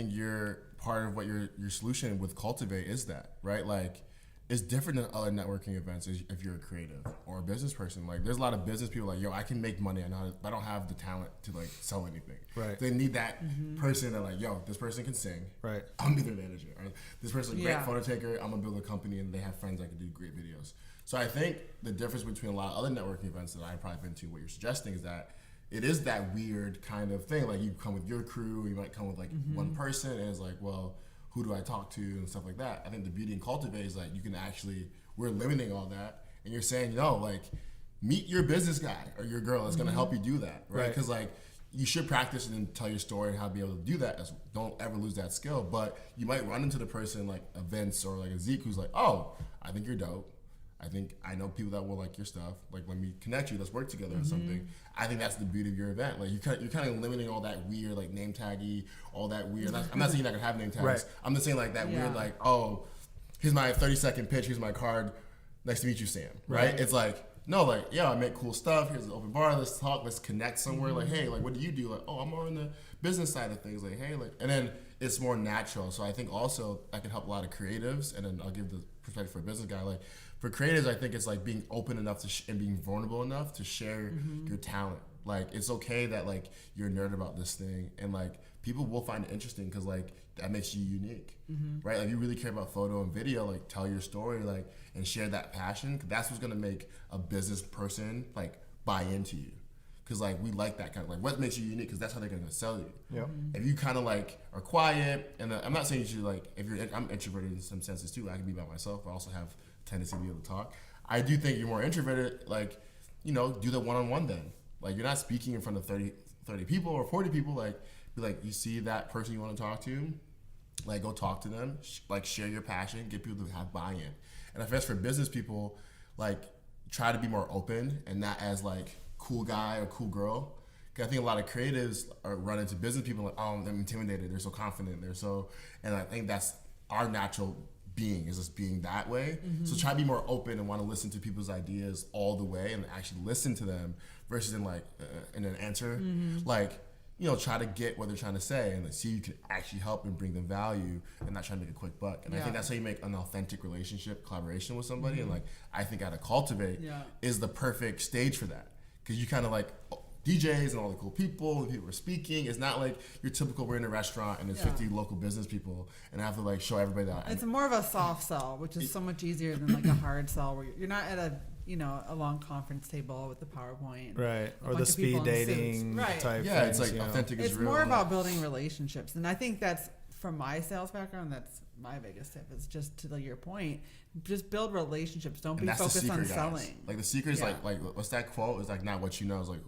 C: you're part of what your solution with Cultivate is that, right? Like, it's different than other networking events if you're a creative or a business person. Like, there's a lot of business people like, yo, I can make money. I don't have the talent to like sell anything.
D: Right.
C: They need that person that like, yo, this person can sing.
D: Right.
C: I'm be their manager. Or this person's a great photo taker. I'm gonna build a company and they have friends that can do great videos. So I think the difference between a lot of other networking events that I've probably been to, what you're suggesting is that it is that weird kind of thing. Like, you come with your crew, you might come with like one person, and it's like, well, who do I talk to and stuff like that. I think the beauty in Cultivate is like you can actually, we're limiting all that, and you're saying, like, meet your business guy or your girl that's gonna help you do that, right? Because like you should practice and then tell your story and how to be able to do that. Don't ever lose that skill. But you might run into the person like a Vince or like a Zeke who's like, oh, I think you're dope. I think I know people that will like your stuff. Like, let me connect you. Let's work together or something. I think that's the beauty of your event. Like, you're kind of limiting all that weird, like, name taggy, all that weird. I'm not saying you're not gonna have name tags.
D: Right.
C: I'm just saying like that weird, like, oh, here's my 30-second pitch. Here's my card. Nice to meet you, Sam. Right? It's like, no, like, yeah, I make cool stuff. Here's an open bar. Let's talk. Let's connect somewhere. Like, hey, like, what do you do? Like, oh, I'm more on the business side of things. Like, hey, like, and then it's more natural. So I think also that can help a lot of creatives. And then I'll give the perspective for a business guy. Like, for creatives, I think it's like being open enough to and being vulnerable enough to share your talent. Like, it's okay that like you're a nerd about this thing, and like people will find it interesting because like that makes you unique, right? Like, you really care about photo and video, like tell your story, like, and share that passion. That's what's gonna make a business person like buy into you. Because like we like that kind of like what makes you unique because that's how they're gonna sell you.
D: Yep.
C: If you kind of like are quiet, and I'm not saying you should like I'm introverted in some senses too. I can be by myself, but I also have tendency to be able to talk. I do think you're more introverted, like, do the one-on-one then. Like, you're not speaking in front of 30 people or 40 people. Like, be like, you see that person you want to talk to, like, go talk to them, like, share your passion, get people to have buy-in. And if that's for business people, like, try to be more open and not as like cool guy or cool girl. Cause I think a lot of creatives run into business people like, oh, they're intimidated, they're so confident, and I think that's our natural being, is just being that way. So try to be more open and want to listen to people's ideas all the way and actually listen to them versus in like in an answer. Like, try to get what they're trying to say and see you can actually help and bring them value and not try to make a quick buck. And I think that's how you make an authentic relationship, collaboration with somebody. And like, I think at a Cultivate is the perfect stage for that. Cause you kind of like DJs and all the cool people and people are speaking. It's not like your typical, we're in a restaurant and there's 50 local business people and I have to like show everybody that.
B: It's more of a soft sell, which is so much easier than like a hard sell where you're not at a long conference table with the PowerPoint.
C: Right.
B: A
D: Or the
B: bunch of people
D: speed
B: in suits.
D: dating
B: Right.
D: type
C: Yeah,
D: things,
C: it's like authentic is
B: It's
C: real.
B: more about building relationships. And I think that's, from my sales background, that's my biggest tip, is just to your point, just build relationships. Don't be focused on selling.
C: Like, the secret is like what's that quote? It's like, not what you know, is like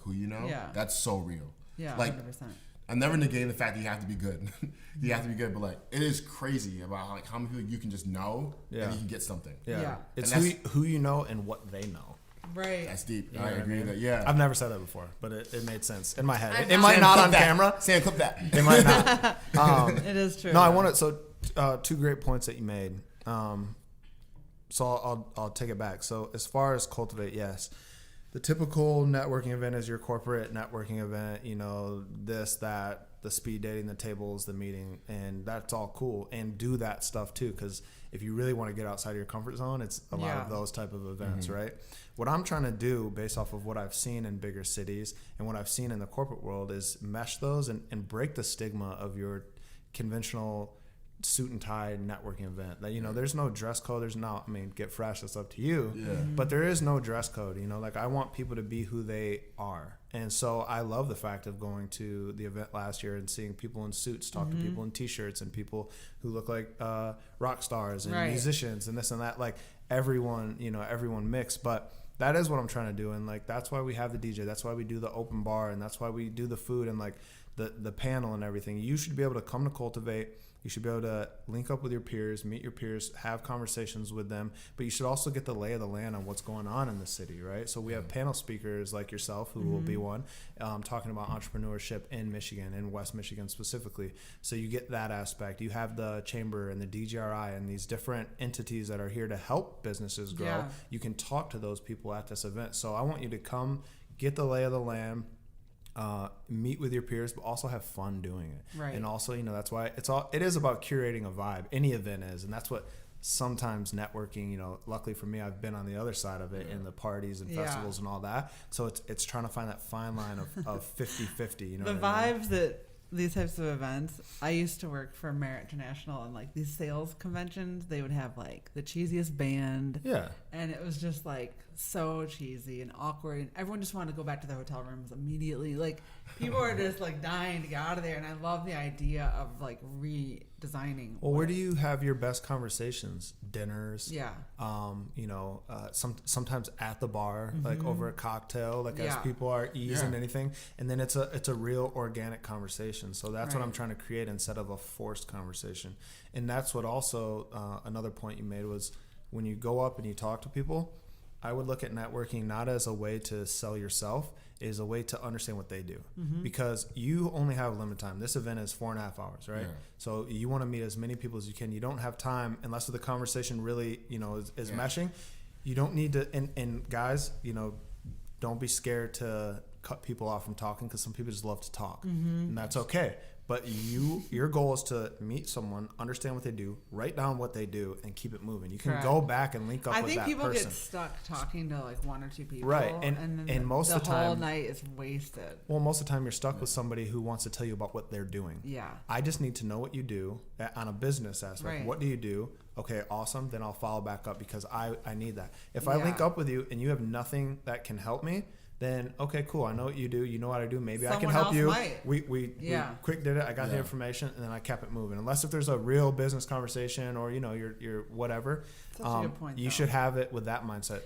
C: who you know.
B: Yeah.
C: That's so real.
B: Yeah,
C: like
B: 100%.
C: I'm never negating the fact that you have to be good. You have to be good, but like, it is crazy about like how many people you can just know and you can get something.
B: Yeah.
D: It's
C: And
D: who you know and what they know.
B: Right.
C: That's deep.
D: You know
C: I
D: what I
C: agree
D: mean?
C: with that. Yeah.
D: I've never said that before, but it made sense in my head.
B: I'm
D: It
B: not-
D: might
C: Sam,
D: not
C: clip
D: on
C: that.
D: camera.
C: Sam, clip that.
D: It might not.
B: It is true.
D: No, I wanted two great points that you made. So I'll take it back. So as far as Cultivate, yes, the typical networking event is your corporate networking event. This, that, the speed dating, the tables, the meeting, and that's all cool. And do that stuff too, because if you really want to get outside of your comfort zone, it's a lot of those type of events, right? What I'm trying to do based off of what I've seen in bigger cities and what I've seen in the corporate world is mesh those and break the stigma of your conventional suit and tie networking event. That, you know, there's no dress code. There's no, I mean, get fresh, that's up to you. But there is no dress code. You know, like, I want people to be who they are. And so I love the fact of going to the event last year and seeing people in suits talk to people in t-shirts and people who look like rock stars and musicians and this and that. Like, everyone, you know, everyone mixed. But that is what I'm trying to do. And like, that's why we have the DJ. That's why we do the open bar. And that's why we do the food and like the panel and everything. You should be able to come to Cultivate. You should be able to link up with your peers, meet your peers, have conversations with them, but you should also get the lay of the land on what's going on in the city, right? So we have panel speakers like yourself, who will be one, talking about entrepreneurship in Michigan, in West Michigan specifically. So you get that aspect. You have the chamber and the DGRI and these different entities that are here to help businesses grow. Yeah. You can talk to those people at this event. So I want you to come, get the lay of the land, meet with your peers, but also have fun doing it. Right. And also, you know, that's why it is about curating a vibe. Any event is, and that's what sometimes networking, you know, luckily for me, I've been on the other side of it in the parties and festivals and all that. So it's trying to find that fine line of 50-50, you know.
B: The vibes that these types of events, I used to work for Merit International, and like these sales conventions, they would have like the cheesiest band. Yeah. And it was just like so cheesy and awkward, and everyone just wanted to go back to their hotel rooms immediately. Like, people are just like dying to get out of there, and I love the idea of like redesigning.
D: Well, where do you have your best conversations? Dinners. Yeah. You know, sometimes at the bar, like over a cocktail, like as people are easing anything, and then it's a real organic conversation. So that's what I'm trying to create instead of a forced conversation. And that's what also another point you made was when you go up and you talk to people, I would look at networking not as a way to sell yourself, is a way to understand what they do. Because you only have limited time. This event is 4.5 hours, right? Yeah. So you want to meet as many people as you can. You don't have time unless the conversation really, you know, is meshing. You don't need to, and guys, you know, don't be scared to cut people off from talking, because some people just love to talk, and that's okay. But your goal is to meet someone, understand what they do, write down what they do, and keep it moving. You can go back and link up with that person.
B: I think people get stuck talking to like one or two people.
D: Right. And most of the time,
B: the whole night is wasted.
D: Well, most of the time you're stuck with somebody who wants to tell you about what they're doing. Yeah. I just need to know what you do on a business aspect. Right. What do you do? Okay, awesome. Then I'll follow back up, because I need that. If I link up with you and you have nothing that can help me, then okay, cool. I know what you do. You know what I do. Maybe someone I can help you. Might. We quick did it. I got the information, and then I kept it moving. Unless if there's a real business conversation, or you know, you're whatever. Such a good point, you should have it with that mindset.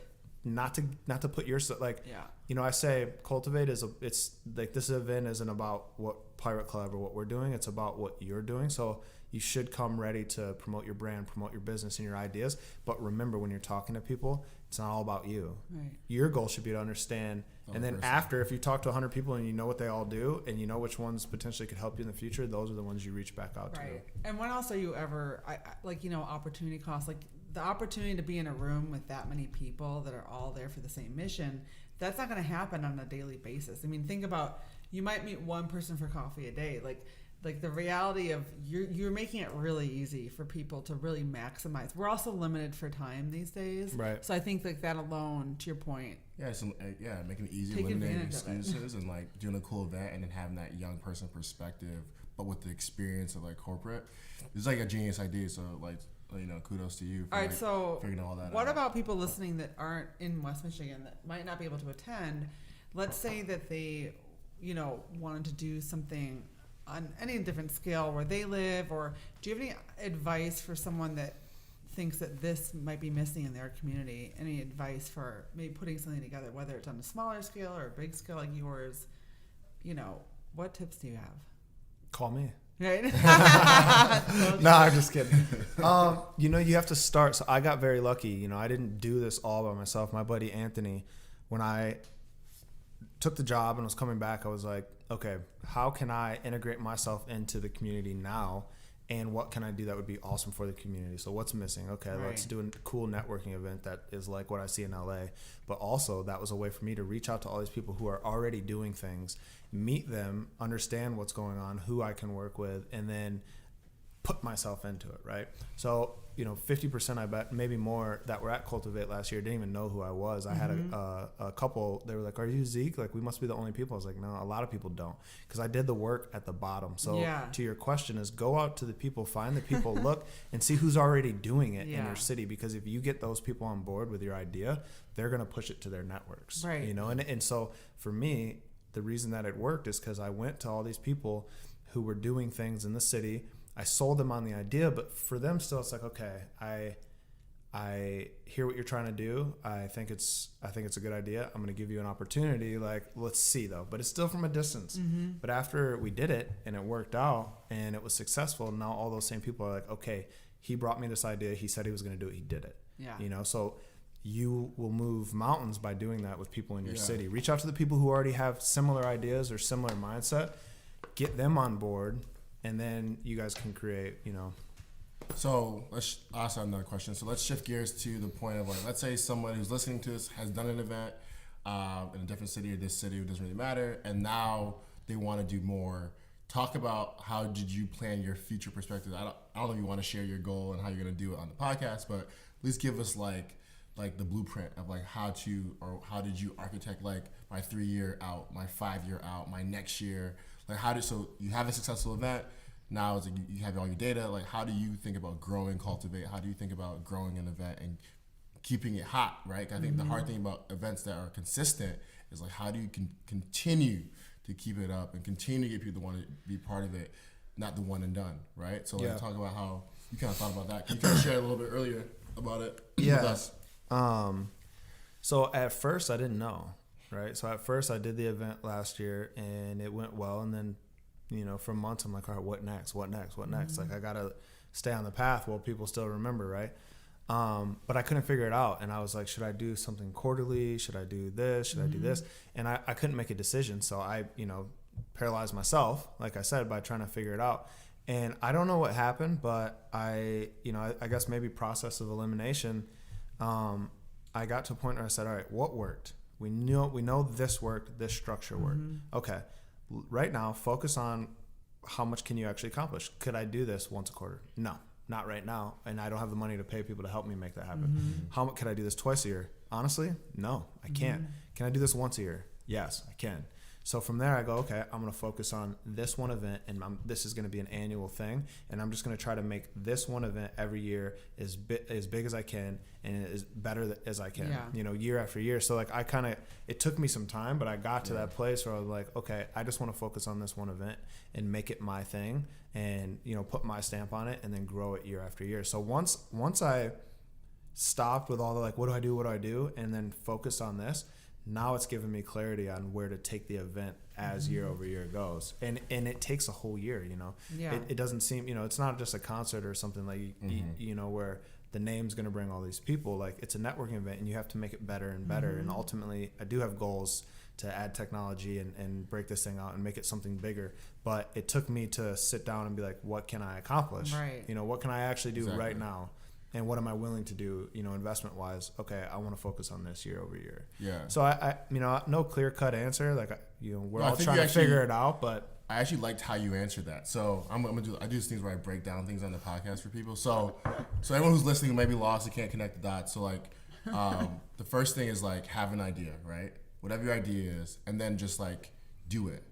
D: Not to put yourself like. Yeah. You know, I say Cultivate it's like this event isn't about what Pirate Club or what we're doing. It's about what you're doing. So you should come ready to promote your brand, promote your business and your ideas. But remember, when you're talking to people, it's not all about you. Right. Your goal should be to understand. And then after, if you talk to 100 people and you know what they all do and you know which ones potentially could help you in the future, those are the ones you reach back out to.
B: And when else are you ever, like, you know, opportunity cost, like the opportunity to be in a room with that many people that are all there for the same mission, that's not going to happen on a daily basis. I mean, think about, you might meet one person for coffee a day. Like the reality of you're making it really easy for people to really maximize. We're also limited for time these days. Right. So I think like that alone, to your point.
C: Yeah, making it easy, eliminating excuses, and like doing a cool event, and then having that young person perspective, but with the experience of like corporate. It's like a genius idea. So like, you know, kudos to you for
B: all right, so
C: figuring all that out.
B: What about people listening that aren't in West Michigan that might not be able to attend? Let's say that they, you know, wanted to do something on any different scale where they live, or do you have any advice for someone that thinks that this might be missing in their community? Any advice for maybe putting something together, whether it's on a smaller scale or a big scale like yours? You know, what tips do you have?
D: Call me.
B: Right?
D: No, I'm just kidding. You know, you have to start. So I got very lucky. You know, I didn't do this all by myself. My buddy Anthony, when I took the job and was coming back, I was like, okay, how can I integrate myself into the community now and what can I do that would be awesome for the community? So what's missing? Okay, let's do a cool networking event that is like what I see in LA. But also that was a way for me to reach out to all these people who are already doing things, meet them, understand what's going on, who I can work with, and then put myself into it, right? So, 50% I bet, maybe more, that were at Cultivate last year didn't even know who I was. I had a couple, they were like, are you Zeke? Like, we must be the only people. I was like, no, a lot of people don't, because I did the work at the bottom. So to your question is, go out to the people, find the people, look and see who's already doing it in your city, because if you get those people on board with your idea, they're going to push it to their networks,
B: right?
D: And so for me, the reason that it worked is because I went to all these people who were doing things in the city. I sold them on the idea, but for them still, it's like, okay, I hear what you're trying to do. I think it's a good idea. I'm going to give you an opportunity. Like, let's see though, but it's still from a distance. But after we did it and it worked out and it was successful, now all those same people are like, okay, he brought me this idea. He said he was going to do it. He did it. Yeah. So you will move mountains by doing that with people in your city. Reach out to the people who already have similar ideas or similar mindset, get them on board, and then you guys can create,
C: So let's ask another question. So let's shift gears to the point of, like, let's say someone who's listening to this has done an event in a different city or this city, it doesn't really matter, and now they want to do more. Talk about how did you plan your future perspective. I don't know if you want to share your goal and how you're going to do it on the podcast, but at least give us like the blueprint of like how did you architect like my 3 year out, my 5 year out, my next year. Like so you have a successful event. Now it's like you have all your data. Like, how do you think about growing Cultivate? How do you think about growing an event and keeping it hot, right? I think the hard thing about events that are consistent is like, how do you continue to keep it up and continue to get people to want to be part of it, not the one and done, right? So talk about how you kind of thought about that. Can you kind of share a little bit earlier about it with us?
D: So at first I didn't know. Right. So at first I did the event last year and it went well. And then, for months I'm like, all right, what next? Like, I got to stay on the path while people still remember. Right. But I couldn't figure it out. And I was like, should I do something quarterly? Should I do this? Should I do this? And I couldn't make a decision. So I, paralyzed myself, like I said, by trying to figure it out. And I don't know what happened, but I guess maybe process of elimination. I got to a point where I said, all right, what worked? We know this worked, this structure worked. Okay, right now, focus on how much can you actually accomplish. Could I do this once a quarter? No, not right now, and I don't have the money to pay people to help me make that happen. How could I do this twice a year? Honestly, no, I can't. Can I do this once a year? Yes, I can. So from there, I go, okay, I'm going to focus on this one event, and this is going to be an annual thing, and I'm just going to try to make this one event every year as big as I can and as better as I can, year after year. So like it took me some time, but I got to that place where I was like, okay, I just want to focus on this one event and make it my thing and, put my stamp on it and then grow it year after year. So once I stopped with all the like, what do I do? And then focused on this, now it's given me clarity on where to take the event as year over year goes. And it takes a whole year, It doesn't seem, it's not just a concert or something like, where the name's going to bring all these people. Like, it's a networking event and you have to make it better and better. And ultimately, I do have goals to add technology and break this thing out and make it something bigger. But it took me to sit down and be like, what can I accomplish? Right. What can I actually do right now? And what am I willing to do, investment wise? Okay, I want to focus on this year over year. Yeah. So I no clear cut answer. Like, we're all trying to figure it out. But
C: I actually liked how you answered that. So I do these things where I break down things on the podcast for people. So everyone who's listening may be lost and can't connect the dots. So like, the first thing is like, have an idea, right? Whatever your idea is, and then just like do it,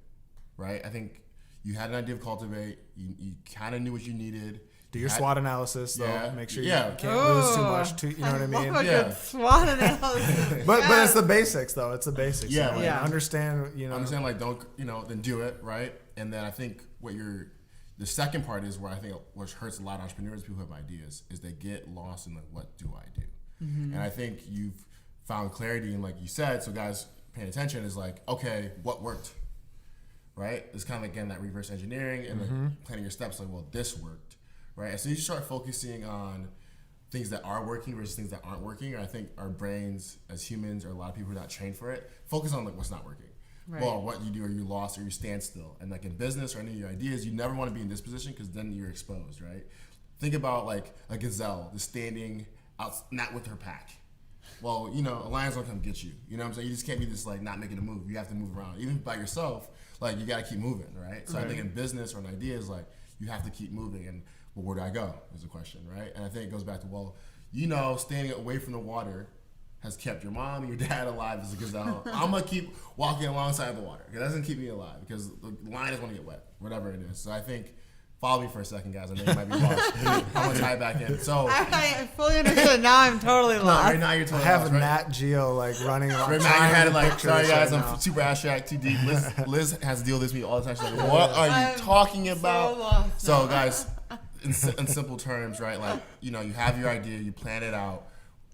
C: right? I think you had an idea of Cultivate. You kind of knew what you needed.
D: Do your SWOT analysis, though. Make sure you can't lose too much. You know what I mean?
B: Good SWOT analysis.
D: but it's the basics, though. It's the basics. Yeah. Like, understand.
C: Understand. Like, don't. Then do it, right? And then I think the second part is where I think what hurts a lot of entrepreneurs, people who have ideas, is they get lost in like, what do I do? And I think you've found clarity, and like you said, so guys paying attention is like, okay, what worked, right? It's kind of again that reverse engineering and like planning your steps. Like, well, this worked. Right, and so you start focusing on things that are working versus things that aren't working. I think our brains as humans, or a lot of people who are not trained for it, focus on like what's not working.
B: Right.
C: well, what you do, or you lost, or you stand still. And like in business or any of your ideas, you never want to be in this position because then you're exposed, right? Think about like a gazelle just standing out, not with her pack. Well, you know, a lion's gonna come get you. You know what I'm saying? You just can't be just like not making a move. You have to move around. Even by yourself, like you gotta keep moving, right? So I think in business or an idea is like you have to keep moving. And well, where do I go? Is the question, right? And I think it goes back to, well, you know, standing away from the water has kept your mom and your dad alive as a gazelle. I'm gonna keep walking alongside the water because that doesn't keep me alive because the line is gonna get wet, whatever it is. So I think, follow me for a second, guys. I know you might be lost. I'm gonna tie it back in. So
B: I fully understood. Now I'm totally lost.
C: right now you're totally
D: I have
C: lost,
D: a
C: right?
D: Nat Geo like running around.
C: Right now you had it like,
D: pictures
C: sorry guys,
D: right
C: I'm
D: now.
C: super abstract, too deep. Liz has to deal with me all the time. She's like, what are you
B: I'm
C: talking about?
B: so lost
C: So
B: now.
C: guys, in simple terms, right? Like, you know, you have your idea, you plan it out.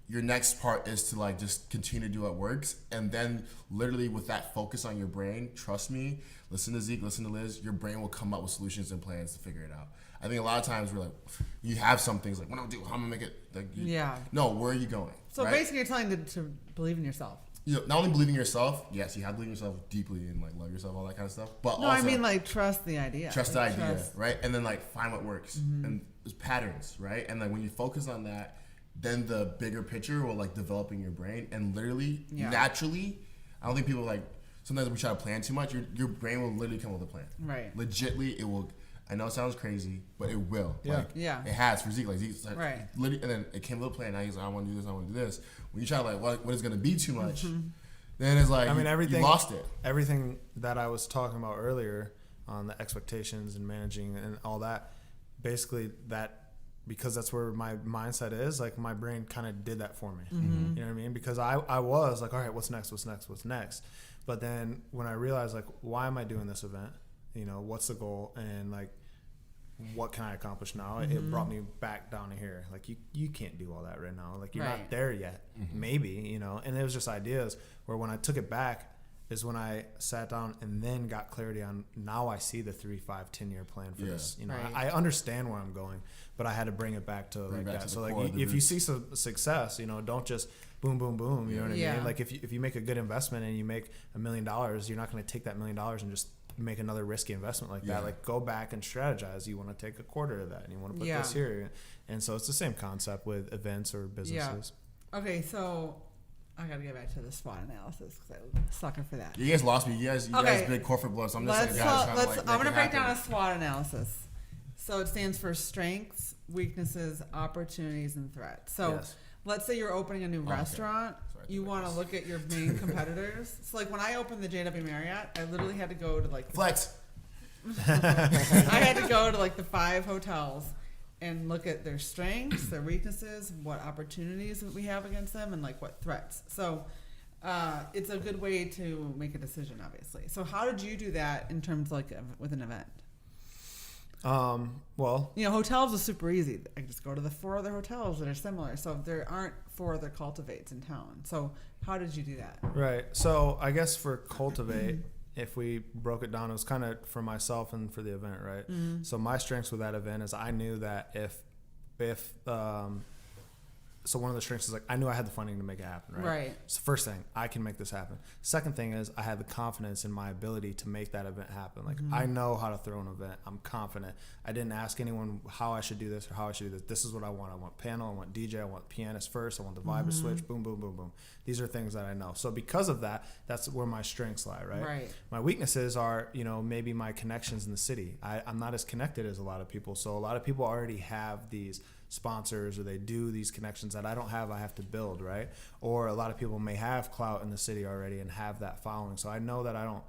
C: Your next part is to like just continue to do what works, and then literally with that focus on your brain, trust me, listen to Zeke, listen to Liz, your brain will come up with solutions and plans to figure it out. I think a lot of times we're like, you have some things like, what do I do? How am I gonna make it? Like,
B: Yeah.
C: No, where are you going?
B: So
C: right?
B: basically, you're telling to believe in yourself.
C: You know, not only believe in yourself, yes, you have to believe in yourself deeply and like love yourself, all that kind of stuff. But
B: No,
C: also
B: I mean like trust the idea.
C: trust
B: like,
C: the idea, right? And then like find what works and there's patterns, right? And like when you focus on that, then the bigger picture will like develop in your brain, and literally, naturally, I don't think people like, sometimes we try to plan too much. Your brain will literally come up with a plan.
B: Right.
C: Legitly, it will. I know it sounds crazy, but it will.
D: Yeah.
C: Like,
B: Yeah.
C: It has for Zeke. Like Zeke's like,
B: Right.
C: literally, and then it came with a plan. Now he's like, I want to do this. I want to do this. When you try to like, what is going to be too much? Then it's like,
D: I mean,
C: you lost it.
D: Everything that I was talking about earlier on the expectations and managing and all that, basically that, because that's where my mindset is, like my brain kind of did that for me. You know what I mean? Because I was like, all right, what's next? But then when I realized like, why am I doing this event? You know, what's the goal? And like, what can I accomplish now? It brought me back down to here. Like you can't do all that right now. Like you're
B: Right.
D: not there yet. Maybe, you know, and it was just ideas where when I took it back is when I sat down and then got clarity on, now I see the 3, 5, 10 year plan for this. You know,
B: Right.
D: I understand where I'm going, but I had to bring it back to like
C: back
D: that.
C: to
D: So
C: the
D: like
C: core of the
D: if you
C: roots.
D: see some success, you know, don't just boom, boom, boom. You know what I
B: Yeah.
D: mean? Like if you make a good investment and you make $1 million, you're not going to take that $1 million and just make another risky investment like
C: Yeah.
D: that. Like go back and strategize. You want to take a quarter of that and you want to put
B: Yeah.
D: this here. And so it's the same concept with events or businesses.
B: Okay, so I gotta get back to the SWOT analysis because I'm a sucker for that.
C: You guys lost me. You guys
B: Okay.
C: big corporate blood. So I'm just
B: Let's,
C: like, guys, trying to, like,
B: I'm
C: make
B: gonna
C: it
B: break down a
C: happen.
B: SWOT analysis. So it stands for strengths, weaknesses, opportunities, and threats. So
D: Yes.
B: let's say you're opening a new
C: Okay.
B: restaurant.
C: Sorry,
B: You want to look at your main competitors. So like when I opened the JW Marriott, I literally had to go to like
C: Flex.
B: I had to go to like the 5 hotels and look at their strengths, their weaknesses, what opportunities we have against them, and like what threats. So it's a good way to make a decision, obviously. So how did you do that in terms like with an event?
D: Well,
B: You know, hotels is super easy. I can just go to the 4 other hotels that are similar. So there aren't 4 other Cultivates in town. So how did you do that?
D: right. So I guess for Cultivate, if we broke it down, it was kind of for myself and for the event, right? So my strengths with that event is I knew that so one of the strengths is like I knew I had the funding to make it happen, right?
B: Right.
D: So first thing, I can make this happen. Second thing is I had the confidence in my ability to make that event happen. Like I know how to throw an event. I'm confident. I didn't ask anyone how I should do this or how I should do this. This is what I want. I want panel. I want DJ. I want pianist first. I want the vibe to switch. Boom, boom, boom, boom. These are things that I know. So because of that, that's where my strengths lie, right?
B: Right.
D: My weaknesses are, you know, maybe my connections in the city. I'm not as connected as a lot of people. So a lot of people already have these sponsors or they do these connections that I don't have. I have to build, right? Or a lot of people may have clout in the city already and have that following. So I know that I don't,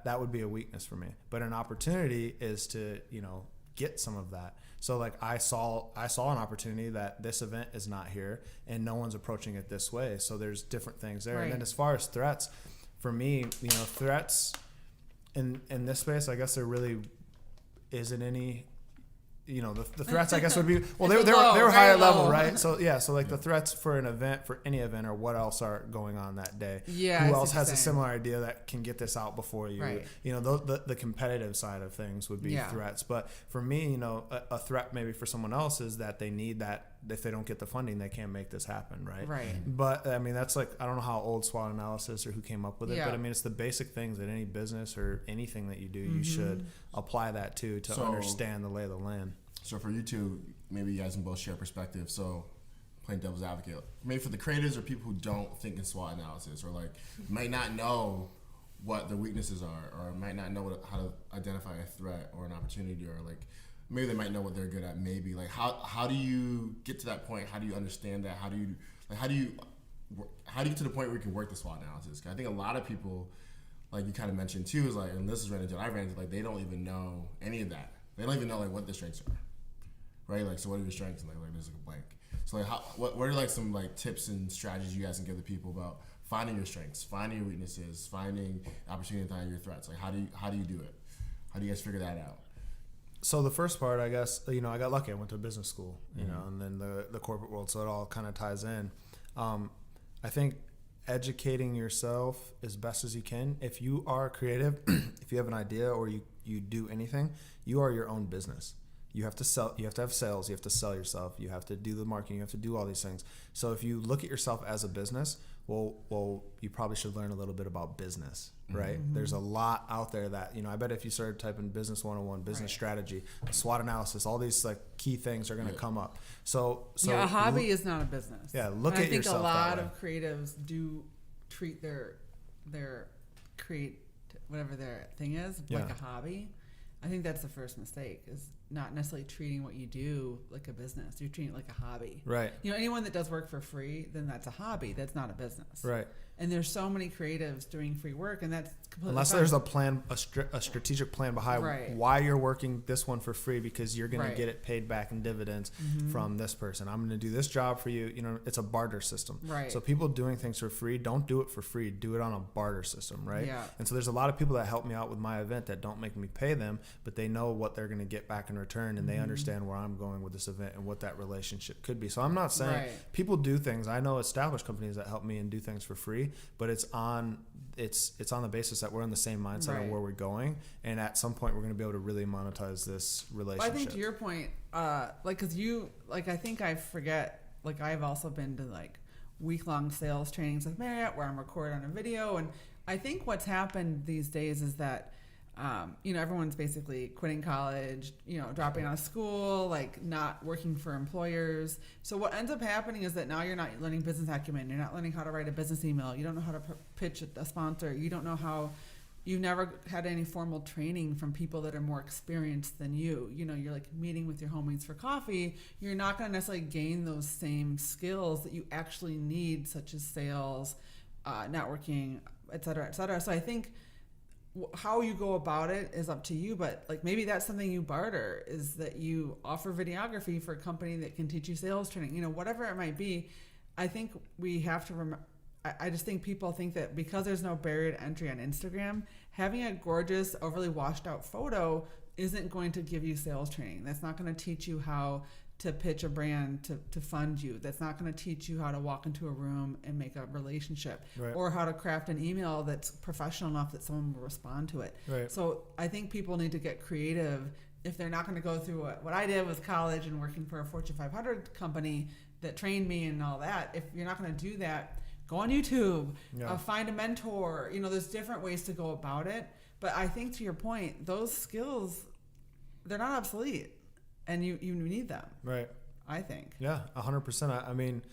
D: that would be a weakness for me. But an opportunity is to, you know, get some of that. So like I saw an opportunity that this event is not here and no one's approaching it this way. So there's different things there.
B: Right.
D: And then as far as threats, for me, you know, threats in this space, I guess there really isn't any. the threats, I guess, would be, well,
B: It's
D: they
B: a low,
D: were
B: very
D: higher
B: low.
D: level, right? So, yeah, so like the threats for an event, for any event, or what else are going on that day.
B: Yeah, I see
D: Who
B: what
D: else
B: you're
D: has a
B: saying.
D: similar idea that can get this out before you?
B: Right.
D: The competitive side of things would be
B: Yeah.
D: threats. But for me, a threat maybe for someone else is that they need that. If they don't get the funding, they can't make this happen, right?
B: Right.
D: But I mean, that's like, I don't know how old SWOT analysis or who came up with it,
B: Yeah.
D: but I mean, it's the basic things that any business or anything that you do, you should apply that to
C: So-
D: understand the lay of the land.
C: So for you two, maybe you guys can both share perspective. So playing devil's advocate, maybe for the creators or people who don't think in SWOT analysis, or like might not know what their weaknesses are, or might not know how to identify a threat or an opportunity, or like maybe they might know what they're good at. Maybe like how do you get to that point? How do you understand that? How do you get to the point where you can work the SWOT analysis? 'Cause I think a lot of people, like you kind of mentioned too, is like, and this is ran into, I ran into, like they don't even know any of that. They don't even know like what their strengths are, right? Like, so what are your strengths? And like there's like a blank. So like what are like some like tips and strategies you guys can give the people about finding your strengths, finding your weaknesses, finding opportunity to find your threats? Like how do you do it? How do you guys figure that out?
D: So the first part, I guess, I got lucky. I went to business school, and then the corporate world. So it all kind of ties in. I think educating yourself as best as you can. If you are creative, if you have an idea or you do anything, you are your own business. You have to sell. You have to have sales. You have to sell yourself. You have to do the marketing. You have to do all these things. So if you look at yourself as a business, well, you probably should learn a little bit about business, right?
B: Mm-hmm.
D: There's a lot out there that, I bet if you started typing business 101, business strategy, SWOT analysis, all these like key things are going to come up. So
B: a hobby is not a business.
D: Yeah, look
B: and
D: at yourself that
B: I think a lot
D: way.
B: of creatives do treat their create whatever their thing is like
D: Yeah.
B: a hobby. I think that's the first mistake, is not necessarily treating what you do like a business. You're treating it like a hobby.
D: Right.
B: Anyone that does work for free, then that's a hobby. That's not a business.
D: Right.
B: And there's so many creatives doing free work, and that's completely
D: Unless
B: fine.
D: there's a plan, a strategic plan behind
B: Right.
D: why you're working this one for free, because you're going
B: Right.
D: to get it paid back in dividends from this person. I'm going to do this job for you. It's a barter system.
B: Right.
D: So people doing things for free, don't do it for free. Do it on a barter system, right?
B: Yeah.
D: And so there's a lot of people that help me out with my event that don't make me pay them, but they know what they're going to get back in return, and they understand where I'm going with this event and what that relationship could be. So I'm not saying
B: Right.
D: people do things. I know established companies that help me and do things for free, but it's on the basis that we're in the same mindset
B: Right.
D: of where we're going, and at some point we're going to be able to really monetize this relationship.
B: I think to your point, I think I forget, like I've also been to like week-long sales trainings with Marriott where I'm recording on a video, and I think what's happened these days is that everyone's basically quitting college, dropping out of school, like not working for employers. So what ends up happening is that now you're not learning business acumen. You're not learning how to write a business email. You don't know how to pitch a sponsor. You don't know how. You've never had any formal training from people that are more experienced than you. You're like meeting with your homies for coffee. You're not going to necessarily gain those same skills that you actually need, such as sales, networking, et cetera, et cetera. So I think how you go about it is up to you, but like maybe that's something you barter, is that you offer videography for a company that can teach you sales training, whatever it might be. I think we have to remember, I just think people think that because there's no barrier to entry on Instagram, having a gorgeous, overly washed out photo isn't going to give you sales training. That's not going to teach you how to pitch a brand to fund you. That's not going to teach you how to walk into a room and make a relationship,
D: Right.
B: or how to craft an email that's professional enough that someone will respond to it.
D: Right.
B: So I think people need to get creative if they're not going to go through what I did with college and working for a Fortune 500 company that trained me and all that. If you're not going to do that, go on YouTube,
D: Yeah.
B: find a mentor. There's different ways to go about it. But I think to your point, those skills, they're not obsolete. And you need them,
D: Right.
B: I think.
D: Yeah, 100%. I mean,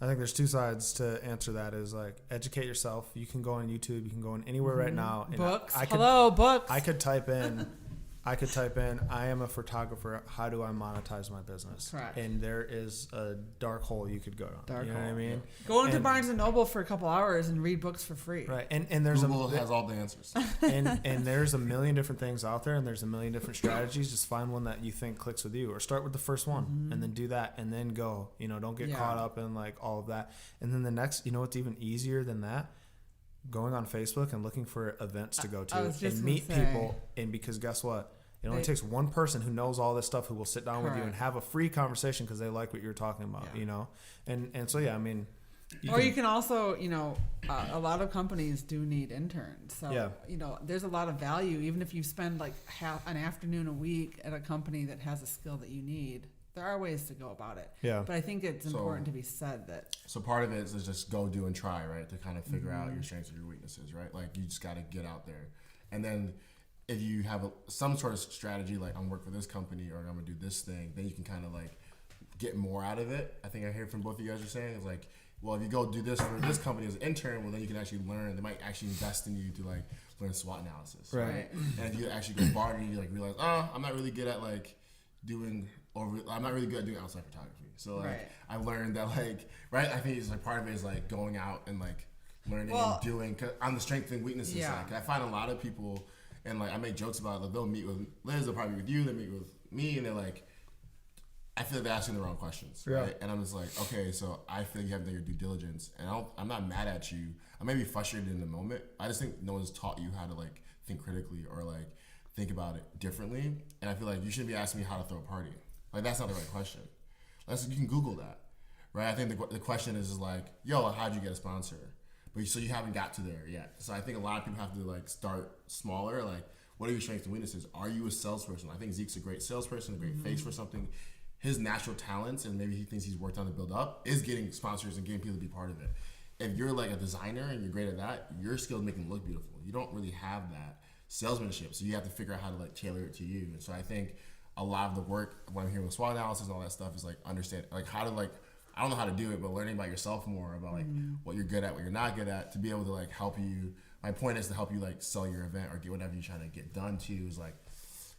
D: I think there's two sides to answer that. Is like, educate yourself. You can go on YouTube. You can go on anywhere right now. And
B: Books.
D: I could,
B: Books.
D: I could type in, I am a photographer. How do I monetize my business?
B: Correct.
D: And there is a dark hole you could go down.
B: Dark
D: you know
B: hole.
D: what I mean?
B: Go into
D: And-
B: Barnes and Noble for a couple hours and read books for free.
D: Right. And there's
C: Google has all the answers.
D: and there's a million different things out there, and there's a million different strategies. Just find one that you think clicks with you, or start with the first one and then do that, and then go. Don't get
B: Yeah.
D: caught up in like all of that. And then the next, what's even easier than that? Going on Facebook and looking for events to go
B: I
D: to
B: was just
D: and
B: gonna
D: meet
B: say.
D: people. And because guess what? It only takes one person who knows all this stuff who will sit down with you and
B: Correct.
D: have a free conversation because they like what you're talking about,
B: Yeah.
D: you know? And so, yeah, I mean,
B: you can also, a lot of companies do need interns. So,
D: Yeah.
B: there's a lot of value, even if you spend like half an afternoon a week at a company that has a skill that you need. There are ways to go about it.
D: Yeah.
B: But I think it's important to be said that.
C: So part of it is just go do and try, right? To kind of figure out your strengths and your weaknesses, right? Like you just got to get out there. And then if you have some sort of strategy, like I'm working for this company or I'm going to do this thing, then you can kind of like get more out of it. I think I hear from both of you guys are saying is like, well, if you go do this for this company as an intern, well, then you can actually learn. They might actually invest in you to like learn SWOT analysis, right? And if you actually go farther, you like realize, I'm not really good at like I'm not really good at doing outside photography. So like I learned that like, right? I think it's like part of it is like going out and like learning and doing. Cause on the strengths and weaknesses side, 'cause I find a lot of people, and like I make jokes about it. Like, they'll meet with Liz, they'll probably meet with you, they meet with me, and they're like, I feel like they're asking the wrong questions, right? And I'm just like, okay, so I feel like you haven't done your due diligence, and I'm not mad at you. I may be frustrated in the moment. I just think no one's taught you how to like think critically or like think about it differently. And I feel like you shouldn't be asking me how to throw a party. Like that's not the right question. You can Google that, right? I think the question is like, yo, how'd you get a sponsor? But so you haven't got to there yet. So I think a lot of people have to like start smaller. Like, what are your strengths and weaknesses? Are you a salesperson? I think Zeke's a great salesperson, a great face for something. His natural talents, and maybe he thinks he's worked on to build up, is getting sponsors and getting people to be part of it. If you're like a designer and you're great at that, your skill is making it look beautiful. You don't really have that salesmanship, so you have to figure out how to like tailor it to you. And so I think a lot of the work when I'm hearing with SWOT analysis and all that stuff is like understand like how to like, I don't know how to do it, but learning about yourself more about like what you're good at, what you're not good at, to be able to like help you. My point is to help you like sell your event or get whatever you're trying to get done to is like,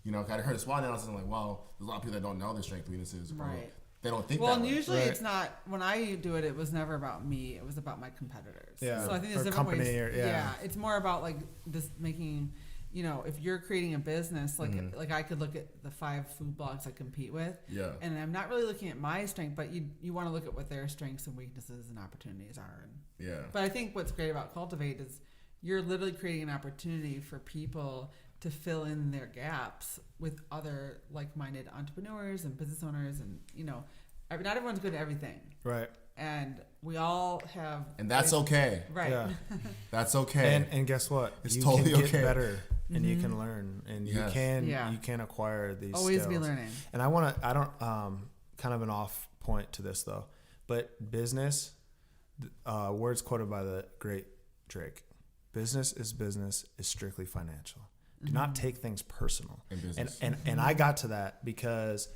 C: I heard a SWOT analysis and I'm like, well, there's a lot of people that don't know their strengths, weaknesses.
B: Right.
C: They don't think
B: Well,
C: that
B: and
C: way.
B: usually it's not, when I do it, it was never about me. It was about my competitors.
D: Yeah.
B: So I think there's
D: Or
B: different
D: company
B: ways.
D: or- yeah.
B: It's more about like this making, if you're creating a business, like I could look at the 5 food blogs I compete with.
C: Yeah.
B: And I'm not really looking at my strength, but you want to look at what their strengths and weaknesses and opportunities are.
C: Yeah.
B: But I think what's great about Cultivate is you're literally creating an opportunity for people to fill in their gaps with other like-minded entrepreneurs and business owners, and not everyone's good at everything,
D: Right.
B: and we all have,
C: And that's okay.
B: right?
D: Yeah.
C: That's okay.
D: And guess what?
C: It's
D: you
C: totally
D: can get
C: okay.
D: better, and you can learn, and
C: Yes.
D: you can acquire these
B: Always
D: skills.
B: be learning.
D: And I don't kind of an off point to this though, but business, words quoted by the great Drake: business is strictly financial. Do not take things personal.
C: In business.
D: And I got to that because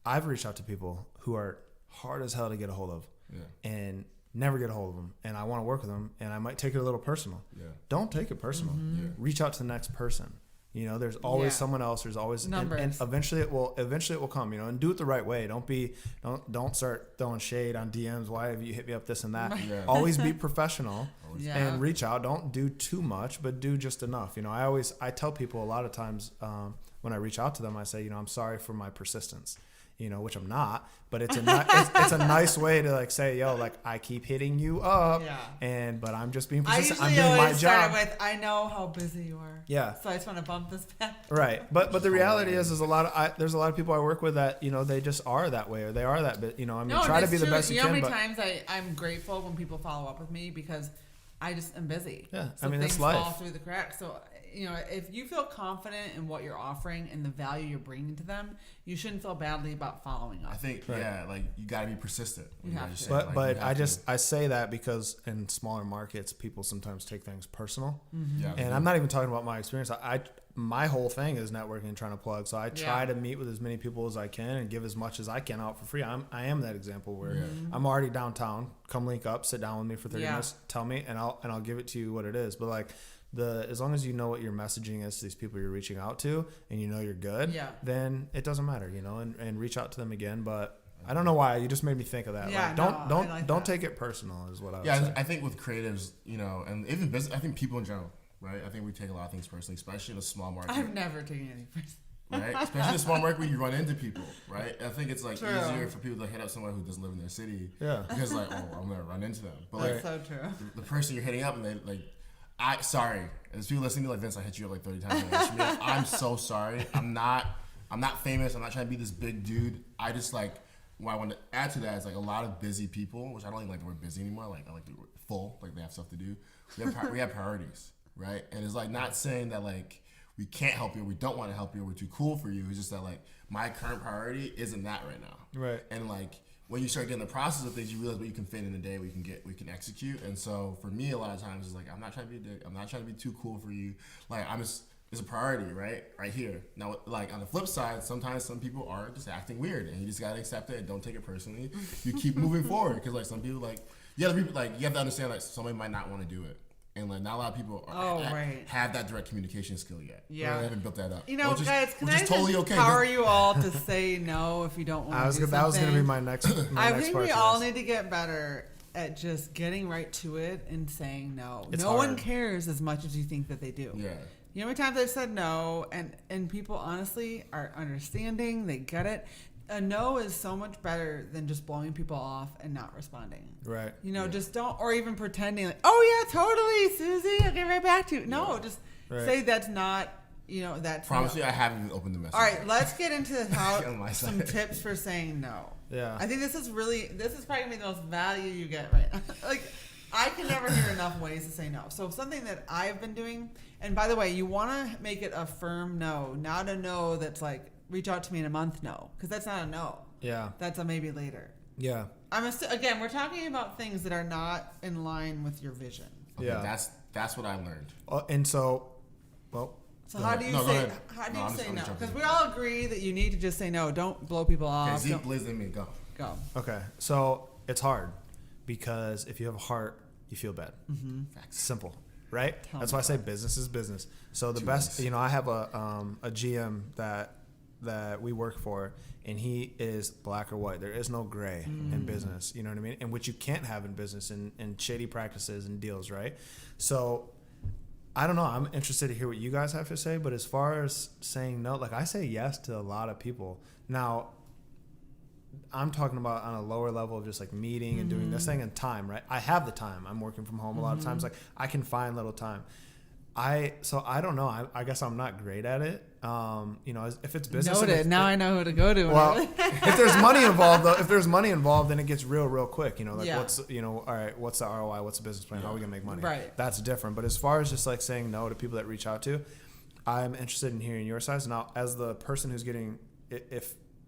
D: I've reached out to people who are hard as hell to get a hold of, and never get a hold of them, and I want to work with them, and I might take it a little personal.
C: Yeah.
D: Don't take it personal. Reach out to the next person. There's always someone else. There's always
B: Numbers.
D: and eventually it will come. And do it the right way. Don't start throwing shade on DMs. Why have you hit me up this and that?
C: Yeah.
D: Always be professional
B: Yeah.
D: and reach out. Don't do too much, but do just enough. I tell people a lot of times when I reach out to them, I say, I'm sorry for my persistence. Which I'm not, but it's a it's a nice way to like say, yo, like I keep hitting you up, but I'm just being
B: I
D: persistent. I'm
B: usually
D: doing my
B: always start
D: job.
B: with, I know how busy you are.
D: Yeah.
B: So I just want to bump this back.
D: Right, but the reality is there's a lot of people I work with that they just are that way, or they are that bit. Try to
B: that's
D: be the
B: true.
D: best you
B: know how
D: can.
B: many
D: But
B: times I'm grateful when people follow up with me because I just am busy.
D: Yeah,
B: so
D: that's
B: things
D: life.
B: fall through the cracks. So if you feel confident in what you're offering and the value you're bringing to them, you shouldn't feel badly about following up.
C: I think, like you got to be persistent.
B: You have to.
D: But I say that because in smaller markets, people sometimes take things personal.
C: Yeah.
D: And I'm not even talking about my experience. My whole thing is networking and trying to plug. So I try to meet with as many people as I can and give as much as I can out for free. I am that example where I'm already downtown. Come link up, sit down with me for 30 minutes, tell me, and I'll give it to you what it is. But like as long as you know what your messaging is to these people you're reaching out to, and you're good, then it doesn't matter, and reach out to them again. But I don't know why you just made me think of that.
B: Yeah,
D: Like, don't take it personal is what I would say.
C: I think with creatives, and even business, I think people in general, right? I think we take a lot of things personally, especially in a small market.
B: I've never taken anything personally.
C: Right? Especially in a small market where you run into people, right? I think it's like easier for people to hit up someone who doesn't live in their city.
D: Yeah.
C: Because I'm gonna run into them. But
B: That's so true.
C: the person you're hitting up and they like, Sorry. As people listening to me like Vince, I hit you up like 30 times. I'm so sorry. I'm not famous. I'm not trying to be this big dude. I just like, what I want to add to that is like a lot of busy people, which I don't even like the word busy anymore. Like I like the word full, like they have stuff to do. We have priorities, right? And it's like not saying that like we can't help you, or we don't want to help you, or we're too cool for you. It's just that like my current priority isn't that right now.
D: Right.
C: And like when you start getting the process of things, you realize what you can fit in a day, we can execute. And so for me, a lot of times it's like, I'm not trying to be a dick. I'm not trying to be too cool for you. Like it's a priority, right here. Now, like on the flip side, sometimes some people are just acting weird, and you just gotta accept it and don't take it personally. You keep moving forward, because like some people like, you have to understand like somebody might not want to do it. And like not a lot of people have that direct communication skill yet.
B: Yeah,
C: they haven't built that up.
B: You know, guys, can I just
C: totally
B: empower you all to say no if you don't want to do something?
D: That was going to be my next.
B: I think we all need to get better at just getting right to it and saying no.
D: It's
B: no
D: hard.
B: one cares as much as you think that they do.
C: Yeah.
B: You know how many times I've said no, and people honestly are understanding. They get it. A no is so much better than just blowing people off and not responding.
D: Right.
B: You know, just don't, or even pretending like, oh yeah, totally, Susie, I'll get right back to you. No, just say that's not, you know, that's
C: Promise
B: no.
C: you I haven't even opened the message.
B: All right, let's get into
C: On
B: some tips for saying no.
D: Yeah.
B: I think this is probably going to be the most value you get right now. Like, I can never hear enough ways to say no. So something that I've been doing, and by the way, you want to make it a firm no, not a no that's like, reach out to me in a month, no. Because that's not a no.
D: Yeah.
B: That's a maybe later.
D: Yeah.
B: Again, we're talking about things that are not in line with your vision.
C: Okay,
D: Yeah.
C: That's what I learned.
D: And so, well.
B: So how do you say no? Because we all agree that you need to just say no. Don't blow people off.
C: Okay, Zeke, Liz, and me, go.
D: Okay, so it's hard because if you have a heart, you feel bad. Mm-hmm. Simple, right? That's why I say business is business. So the best, you know, I have a GM that we work for, and he is black or white. There is no gray in business. You know what I mean? And which you can't have in business and shady practices and deals, right? So I don't know. I'm interested to hear what you guys have to say. But as far as saying no, like I say yes to a lot of people. Now, I'm talking about on a lower level of just like meeting and doing this thing and time, right? I have the time. I'm working from home a lot of times. Like I can find little time. So I don't know. I guess I'm not great at it. You know, if it's business.
B: Noted. Now I know who to go to.
D: Well, if there's money involved, though, then it gets real quick. You know, like what's, you know, all right, what's the ROI? What's the business plan? How are we gonna make money?
B: Right.
D: That's different. But as far as just like saying no to people that reach out to, I'm interested in hearing your sides. Now, as the person who's getting,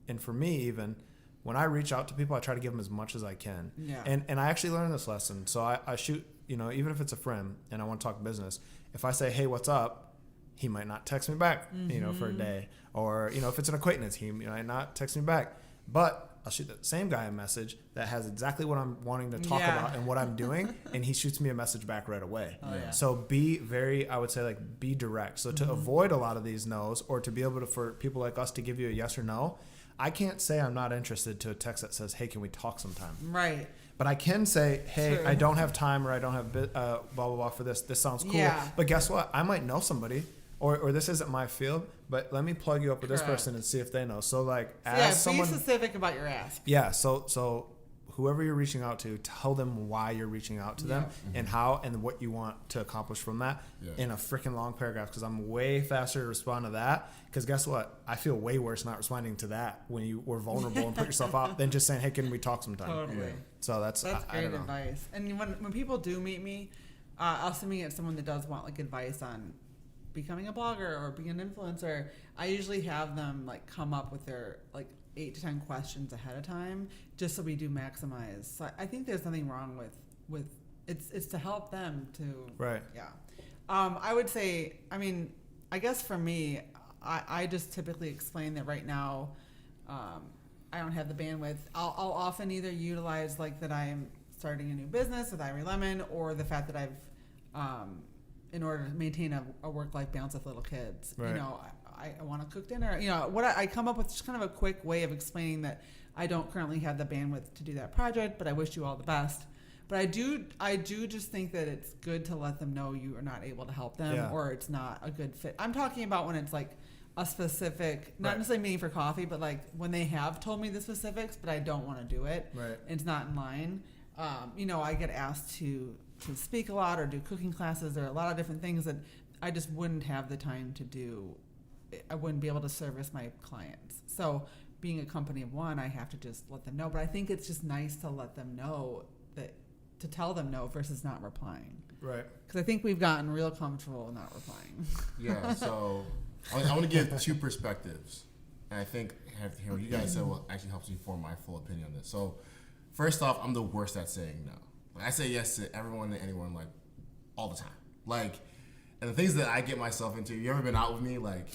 D: and for me even, when I reach out to people, I try to give them as much as I can.
B: Yeah.
D: And I actually learned this lesson. So I shoot, you know, even if it's a friend and I want to talk business, if I say, hey, what's up? He might not text me back, you know, for a day. Or, you know, if it's an acquaintance, he might not text me back. But I'll shoot that same guy a message that has exactly what I'm wanting to talk about and what I'm doing, and he shoots me a message back right away. So be very, I would say, like, be direct. So to avoid a lot of these no's, or to be able to, for people like us to give you a yes or no, I can't say I'm not interested to a text that says, hey, can we talk sometime?
B: Right.
D: But I can say, hey, I don't have time, or I don't have blah, blah, blah for this. This sounds cool.
B: Yeah.
D: But guess what? I might know somebody, or this isn't my field, but let me plug you up with this person and see if they know. So, like, as someone.
B: Be specific about your ask.
D: Yeah. So whoever you're reaching out to, tell them why you're reaching out to them and how and what you want to accomplish from that in a freaking long paragraph, because I'm way faster to respond to that. Because guess what? I feel way worse not responding to that when you were vulnerable and put yourself out than just saying, hey, can we talk sometime?
B: Totally.
C: Yeah.
D: So that's
B: great advice. And when people do meet me, assuming it's someone that does want like advice on becoming a blogger or being an influencer, I usually have them like come up with their like 8 to 10 questions ahead of time, just so we do maximize. So I think there's nothing wrong with it's to help them to I would say, I mean, I guess for me, I just typically explain that right now I don't have the bandwidth. I'll often either utilize like that I'm starting a new business with Irie Lemon, or the fact that I've in order to maintain a work-life balance with little kids. You know, I want to cook dinner. You know, what I come up with just kind of a quick way of explaining that I don't currently have the bandwidth to do that project, but I wish you all the best. But I do just think that it's good to let them know you are not able to help them or it's not a good fit. I'm talking about when it's like a specific, not necessarily meeting for coffee, but like when they have told me the specifics, but I don't want to do it.
D: Right.
B: It's not in line. I get asked to speak a lot or do cooking classes or a lot of different things that I just wouldn't have the time to do. I wouldn't be able to service my clients. So being a company of one, I have to just let them know. But I think it's just nice to let them know to tell them no versus not replying.
D: Right.
B: Because I think we've gotten real comfortable not replying.
C: Yeah, so I want to give two perspectives. And I think what you guys said will actually helps me form my full opinion on this. So first off, I'm the worst at saying no. Like, I say yes to everyone and anyone, like, all the time. Like, and the things that I get myself into, you ever been out with me? Like,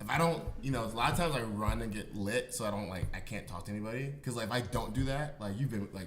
C: if I don't, a lot of times I run and get lit so I can't talk to anybody. Because, like, if I don't do that, like,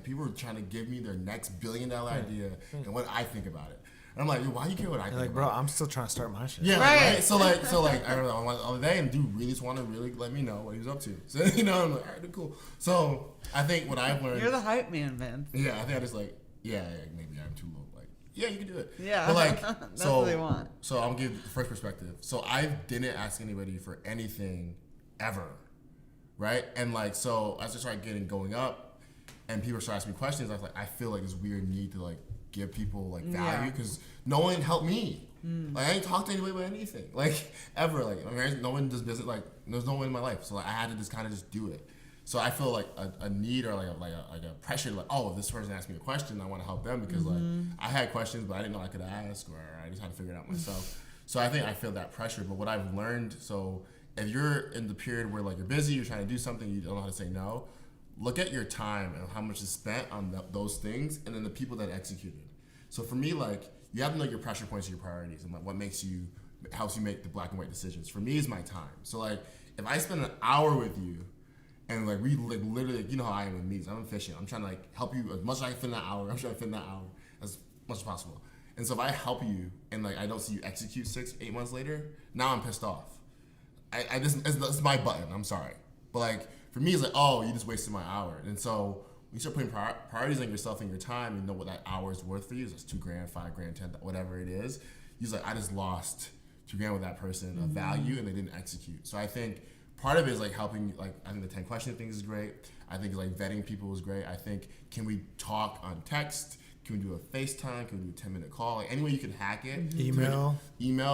C: people are trying to give me their next $1 billion idea and what I think about it. And I'm like, why do you care what I think
D: like,
C: about
D: bro,
C: it?
D: I'm still trying to start my shit.
C: Yeah,
B: right.
C: So I don't know, one other day, and dude really just want to really let me know what he was up to. So, I'm like, all right, dude, cool. So, I think what I've learned...
B: You're the hype man, Vince.
C: Yeah, I think I just maybe I'm too low. Like, yeah, you can do it.
B: Yeah,
C: but like,
B: that's what they want.
C: So I'll give the first perspective. So I didn't ask anybody for anything ever, right? And like, so as I started going up, and people started asking me questions, I was like, I feel like this weird need to like give people like value because no one helped me. Like I ain't talked to anybody about anything, like ever. Like no one does business. Like there's no one in my life, so like, I had to just kind of just do it. So I feel like a need or like a pressure, like, oh, if this person asked me a question, I want to help them because like I had questions, but I didn't know I could ask, or I just had to figure it out myself. So I think I feel that pressure. But what I've learned, so if you're in the period where like you're busy, you're trying to do something, you don't know how to say no, look at your time and how much is spent on those things, and then the people that executed. So for me, like, you have to know your pressure points and your priorities, and like what helps you make the black and white decisions. For me, is my time. So like, if I spend an hour with you, and like we like literally, you know how I am with meetings. I'm efficient. I'm trying to like help you as much as I can fit in that hour. I'm trying to fit in that hour as much as possible. And so if I help you and like I don't see you execute 6-8 months later, now I'm pissed off. It's my button. I'm sorry, but like for me, it's like, oh, you just wasted my hour. And so when you start putting priorities on yourself and your time, and know what that hour is worth for you. It's $2,000, $5,000, $10,000, whatever it is. You're like, I just lost $2,000 with that person of value, and they didn't execute. So I think part of it is like helping, like I think the 10 question thing is great. I think like vetting people is great. I think, can we talk on text? Can we do a FaceTime? Can we do a 10-minute call? Like any way you can hack it.
D: Email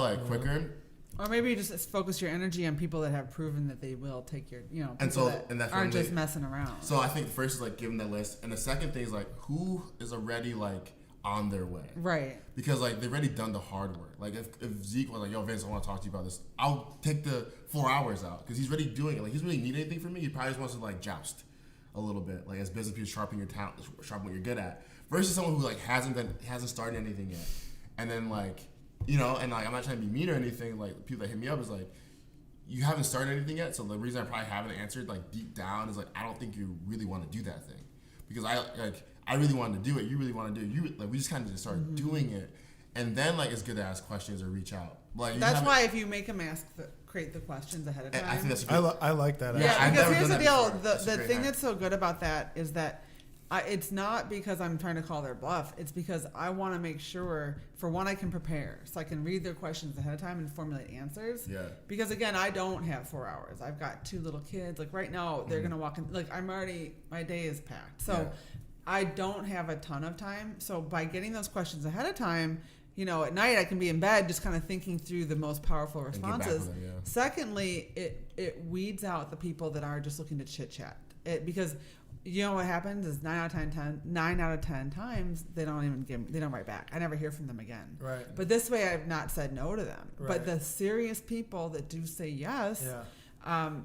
C: like quicker.
B: Or maybe you just focus your energy on people that have proven that they will take your,
C: and so that
B: aren't just messing around.
C: So I think the first is like giving that list, and the second thing is like who is already like on their way,
B: right?
C: Because like they've already done the hard work. Like if Zeke was like, yo Vince, I want to talk to you about this, I'll take the 4 hours out because he's already doing it. Like he's really need anything from me. He probably just wants to like joust a little bit, like as business people sharpen your talent, sharpen what you're good at, versus someone who like hasn't started anything yet, and then like. And like I'm not trying to be mean or anything. Like people that hit me up is like, you haven't started anything yet. So the reason I probably haven't answered like deep down is like I don't think you really want to do that thing, because I really wanted to do it. You really want to do it. You like we just kind of just started doing it, and then like it's good to ask questions or reach out. Like
B: that's why if you make them create the questions ahead of time.
C: I think that's
D: I like that.
B: Yeah, because here's the deal. The thing
C: hack.
B: that's so good about that is that. It's not because I'm trying to call their bluff. It's because I want to make sure, for one, I can prepare. So I can read their questions ahead of time and formulate answers.
C: Yeah.
B: Because, again, I don't have 4 hours. I've got 2 little kids. Like, right now, they're going to walk in. Like, my day is packed. So I don't have a ton of time. So by getting those questions ahead of time, at night I can be in bed just kind of thinking through the most powerful responses.
C: Them,
B: Secondly, it weeds out the people that are just looking to chit-chat. Because... You know what happens is 9 out of 10 times they don't write back. I never hear from them again.
D: Right.
B: But this way I've not said no to them.
D: Right.
B: But the serious people that do say yes,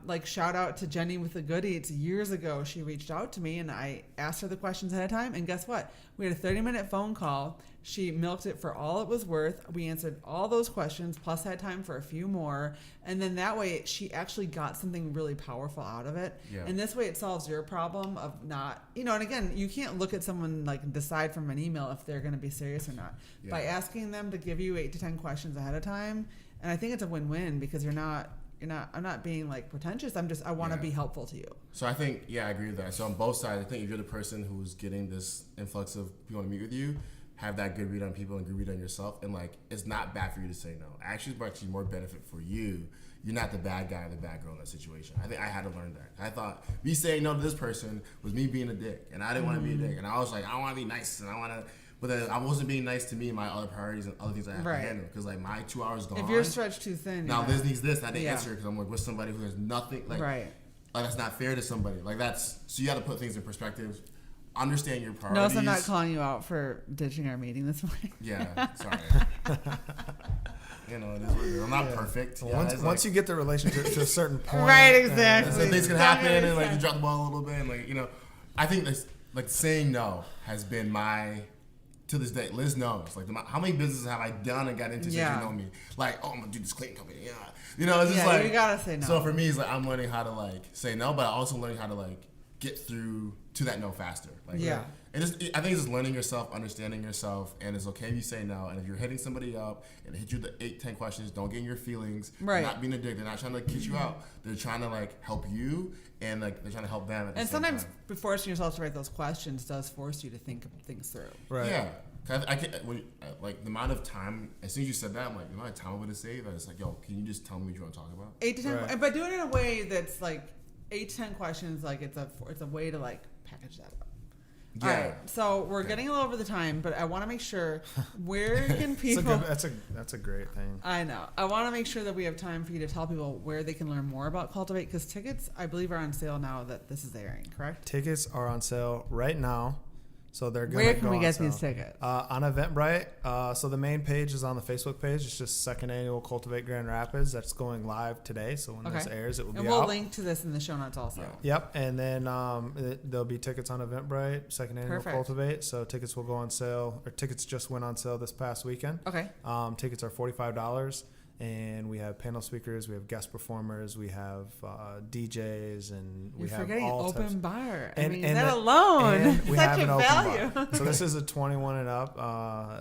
B: like shout out to Jenny with the Good Eats. Years ago she reached out to me and I asked her the questions ahead of time, and guess what? We had a 30-minute phone call. She milked it for all it was worth. We answered all those questions, plus had time for a few more. And then that way she actually got something really powerful out of it. Yeah. And this way it solves your problem of not, and again, you can't look at someone like and decide from an email if they're going to be serious or not. Yeah. By asking them to give you 8 to 10 questions ahead of time. And I think it's a win-win because I'm not being like pretentious. I want to be helpful to you.
C: So I think, I agree with that. So on both sides, I think if you're the person who's getting this influx of people want to meet with you, have that good read on people and good read on yourself, and like it's not bad for you to say no. Actually, it's actually more benefit for you. You're not the bad guy or the bad girl in that situation. I think I had to learn that. I thought me saying no to this person was me being a dick, and I didn't want to be a dick, and I was like, I want to be nice, and I want to. But then I wasn't being nice to me and my other priorities and other things I have to handle, because like my 2 hours gone.
B: If you're stretched too thin,
C: now this needs this, I didn't answer because I'm like with somebody who has nothing. Like, like that's not fair to somebody. Like that's so you got to put things in perspective. Understand your priorities.
B: No, I'm not calling you out for ditching our meeting this morning.
C: Yeah, sorry. You know, it is what it is. I'm not perfect.
D: Well, once you get the relationship to a certain point,
B: right? Exactly.
C: So things can happen, and like you drop the ball a little bit, and like I think this like saying no has been my. To this day, Liz knows. Like, how many businesses have I done and got into since you know me? Like, oh, I'm gonna do this cleaning company. Yeah, it's just like
B: you gotta say no.
C: So for me, it's like I'm learning how to like say no, but I also learning how to like get through to that no faster. Like, and I think it's just learning yourself, understanding yourself, and it's okay if you say no. And if you're hitting somebody up and they hit you with the 8-10 questions, don't get in your feelings. Right. Not being a dick. They're not trying to kick you out. They're trying to like help you, and like they're trying to help them. At the same
B: sometimes
C: time.
B: forcing yourself to write those questions does force you to think things through.
C: Right. Yeah. I can't, like the amount of time. As soon as you said that, I'm like, the amount of time I'm gonna save. I was like, yo, can you just tell me what you want to talk about?
B: 8 to 10, but doing it in a way that's like 8 to 10 questions. Like it's a way to like package that up. Yeah. All right, so we're getting a little over the time, but I want to make sure where can people.
D: That's a great thing.
B: I know. I want to make sure that we have time for you to tell people where they can learn more about Cultivate, because tickets, I believe, are on sale now that this is airing. Correct?
D: Tickets are on sale right now. So they're going
B: Where can we get these tickets?
D: On Eventbrite. So the main page is on the Facebook page. It's just second annual Cultivate Grand Rapids. That's going live today. So when this airs, it will be out.
B: And we'll link to this in the show notes also.
D: Yep. And then there'll be tickets on Eventbrite, second annual Cultivate. So tickets will go on sale, or tickets just went on sale this past weekend.
B: Okay.
D: Tickets are $45. And we have panel speakers, we have guest performers, we have DJs, and we have all
B: open
D: types.
B: Bar. I mean, that alone,
D: we
B: such
D: have
B: a
D: an
B: value.
D: Open bar. So this is a 21 and up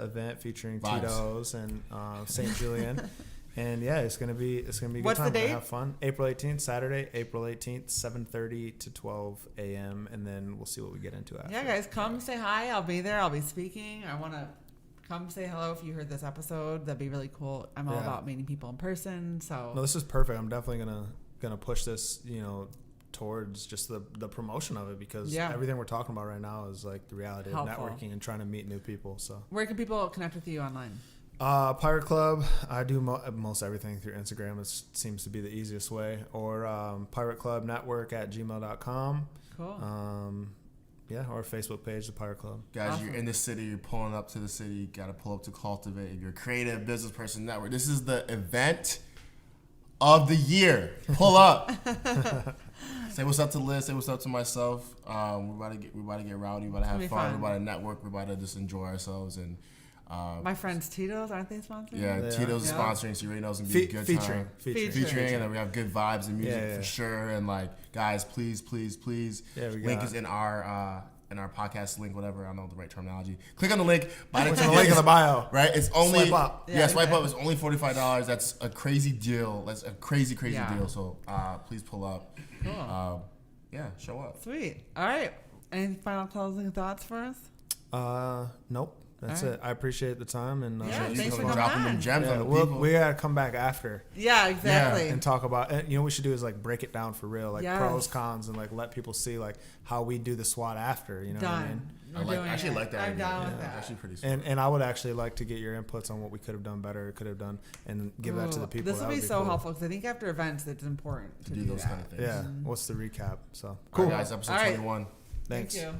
D: event featuring Tito's and St. Julian. And yeah, it's gonna be a good time.
B: What's the date?
D: Have fun. April 18th, Saturday, April 18th, 7:30 to 12 a.m. And then we'll see what we get into after.
B: Yeah, guys, come say hi. I'll be there. I'll be speaking. I want to. Come say hello if you heard this episode. That'd be really cool. I'm all about meeting people in person. So
D: no, this is perfect. I'm definitely gonna push this, towards just the promotion of it, because everything we're talking about right now is like the reality of networking and trying to meet new people. So
B: where can people connect with you online?
D: Pirate Club. I do most everything through Instagram. It seems to be the easiest way. Or Pirate Club Network @gmail.com.
B: Cool.
D: Yeah, or Facebook page, the Pirate Club.
C: Guys, you're in the city, you're pulling up to the city, you got to pull up to Cultivate. If you're a creative business person network, this is the event of the year. Pull up. Say what's up to Liz, say what's up to myself. We're about to get rowdy, we're about to have fun, we're about to network, we're about to just enjoy ourselves. And
B: my friends Tito's, aren't they sponsoring?
C: Yeah, Tito's is sponsoring, so you already know it's going to be a good time. Featuring, and then we have good vibes and music for sure. And like, guys, please. Link is in our podcast link, whatever. I don't know the right terminology. Click on the link. Buy the
D: link in the bio.
C: Right? It's only
D: swipe up.
C: Swipe up. It's only $45. That's a crazy deal. That's a crazy deal. So please pull up.
B: Cool.
C: Show up.
B: Sweet. All right. Any final closing thoughts for us?
D: Nope. That's it. I appreciate the time, and
B: thanks for
C: dropping them gems on the people.
D: We gotta come back after.
B: Yeah, exactly.
D: And talk about. And what we should do is like break it down for real, like pros, cons, and like let people see like how we do the SWOT after. You know
B: Done.
D: what I mean?
C: I actually like that.
B: I'm down with that.
C: Actually pretty smart.
D: And I would actually like to get your inputs on what we could have done better, could have done, and give that to the people.
B: This will be so helpful, because I think after events it's important to
C: do those kind of things.
D: Yeah. What's the recap? So
C: cool, guys. Episode 21.
B: Thank you.